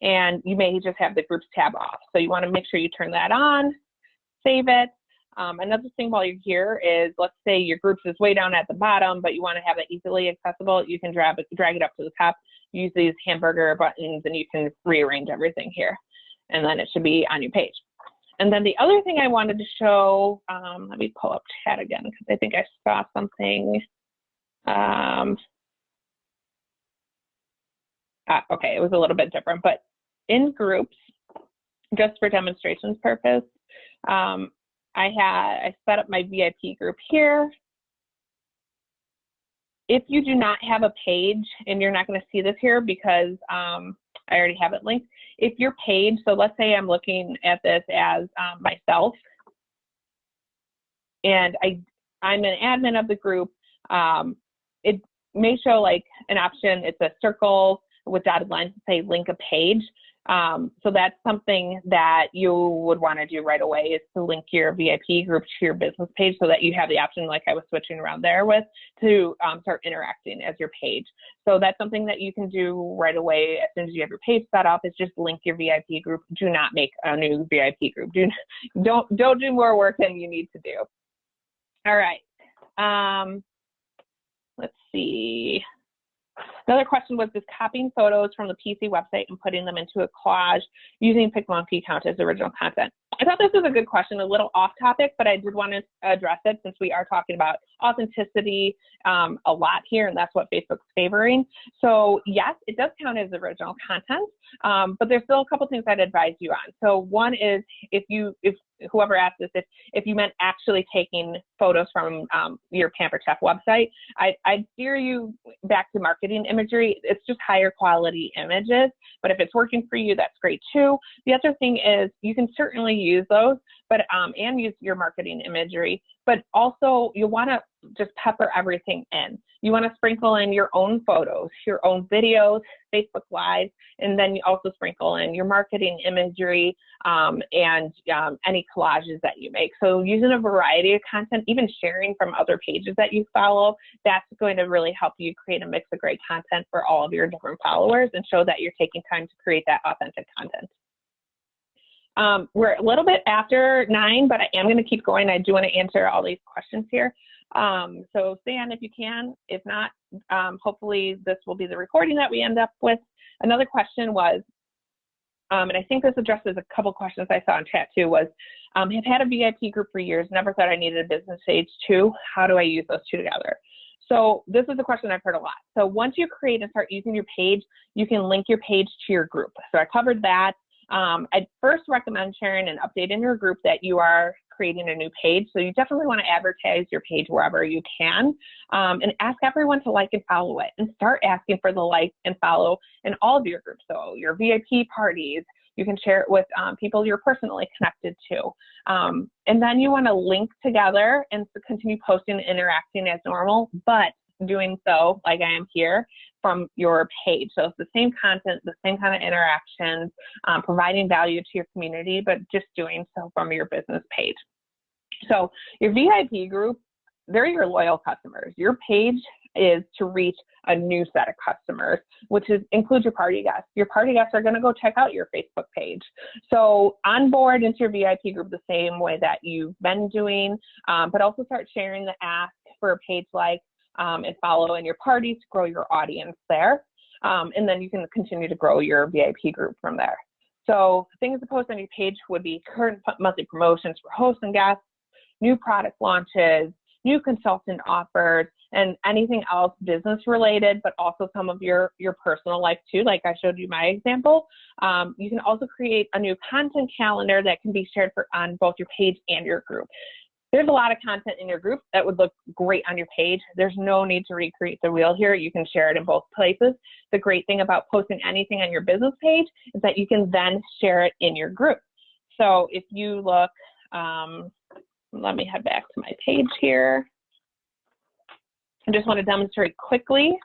And you may just have the groups tab off. So you want to make sure you turn that on, save it. Another thing while you're here is, let's say your groups is way down at the bottom, but you want to have it easily accessible. You can drag it up to the top. use these hamburger buttons and you can rearrange everything here. And then it should be on your page. And then the other thing I wanted to show, let me pull up chat again because I think I saw something. Okay, it was a little bit different, but in groups, just for demonstrations purpose, I set up my VIP group here. If you do not have a page, and you're not going to see this here because I already have it linked. If your page, so let's say I'm looking at this as myself, and I'm an admin of the group, it may show like an option. It's a circle with dotted lines to say link a page. So that's something that you would want to do right away, is to link your VIP group to your business page so that you have the option, like I was switching around there with, to start interacting as your page. So that's something that you can do right away as soon as you have your page set up, is just link your VIP group. Do not make a new VIP group. Don't do more work than you need to do. All right. Let's see. Another question was, just copying photos from the PC website and putting them into a collage using PicMonkey count as original content? I thought this was a good question, a little off topic, but I did want to address it since we are talking about authenticity a lot here, and that's what Facebook's favoring. So yes, it does count as original content, but there's still a couple things I'd advise you on. So one is, if whoever asked this, if you meant actually taking photos from your Pampered Chef website, I'd steer you back to marketing imagery. It's just higher quality images, but if it's working for you, that's great too. The other thing is, you can certainly use those, but and use your marketing imagery, but also you want to just pepper everything in. You want to sprinkle in your own photos, your own videos, Facebook Live, and then you also sprinkle in your marketing imagery and any collages that you make. So using a variety of content, even sharing from other pages that you follow, that's going to really help you create a mix of great content for all of your different followers and show that you're taking time to create that authentic content. We're a little bit after 9, but I am going to keep going. I do want to answer all these questions here. So stay on if you can. If not, hopefully this will be the recording that we end up with. Another question was, and I think this addresses a couple questions I saw in chat too, was, have had a VIP group for years, never thought I needed a business page too. How do I use those two together? So this is a question I've heard a lot. So once you create and start using your page, you can link your page to your group. So I covered that. I'd first recommend sharing an update in your group that you are creating a new page. So you definitely want to advertise your page wherever you can, and ask everyone to like and follow it, and start asking for the like and follow in all of your groups. So your VIP parties, you can share it with people you're personally connected to. And then you want to link together and continue posting and interacting as normal, but doing so, like I am here, from your page. So it's the same content, the same kind of interactions, providing value to your community, but just doing so from your business page. So your VIP group, they're your loyal customers. Your page is to reach a new set of customers, which includes your party guests. Your party guests are going to go check out your Facebook page. So onboard into your VIP group the same way that you've been doing, but also start sharing the ask for a page like, and follow in your parties to grow your audience there. And then you can continue to grow your VIP group from there. So things to post on your page would be current monthly promotions for hosts and guests, new product launches, new consultant offers, and anything else business related, but also some of your personal life too, like I showed you my example. You can also create a new content calendar that can be shared on both your page and your group. There's a lot of content in your group that would look great on your page. There's no need to recreate the wheel here. You can share it in both places. The great thing about posting anything on your business page is that you can then share it in your group. So if you look, let me head back to my page here. I just want to demonstrate quickly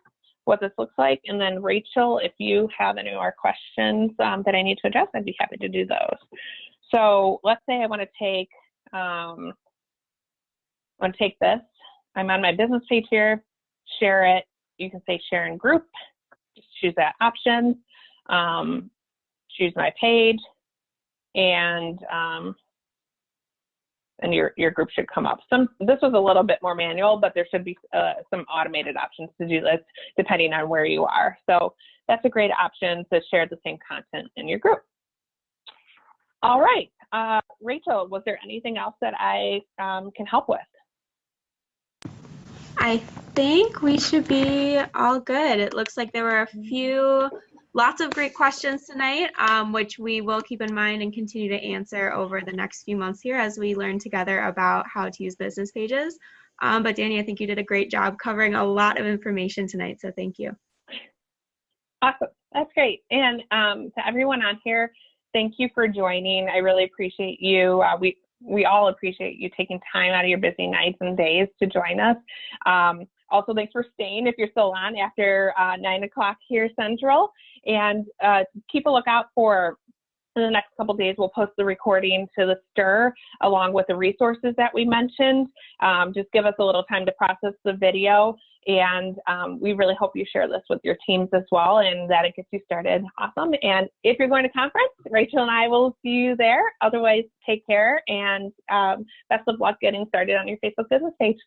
what this looks like. And then Rachel, if you have any more questions that I need to address, I'd be happy to do those. So let's say I want to take, this. I'm on my business page here, share it. You can say share in group, just choose that option, choose my page, and your group should come up. This was a little bit more manual, but there should be some automated options to do this depending on where you are. So that's a great option to share the same content in your group. All right, Rachel, was there anything else that I can help with? I think we should be all good. It looks like there were lots of great questions tonight, which we will keep in mind and continue to answer over the next few months here as we learn together about how to use business pages. But Danny, I think you did a great job covering a lot of information tonight, so thank you. Awesome, that's great. And to everyone on here, thank you for joining. I really appreciate you. We all appreciate you taking time out of your busy nights and days to join us. Also, thanks for staying if you're still on after 9 o'clock here Central. And keep a lookout for, in the next couple days, we'll post the recording to the STIR along with the resources that we mentioned. Just give us a little time to process the video. And we really hope you share this with your teams as well and that it gets you started. Awesome. And if you're going to conference, Rachel and I will see you there. Otherwise, take care and best of luck getting started on your Facebook business page.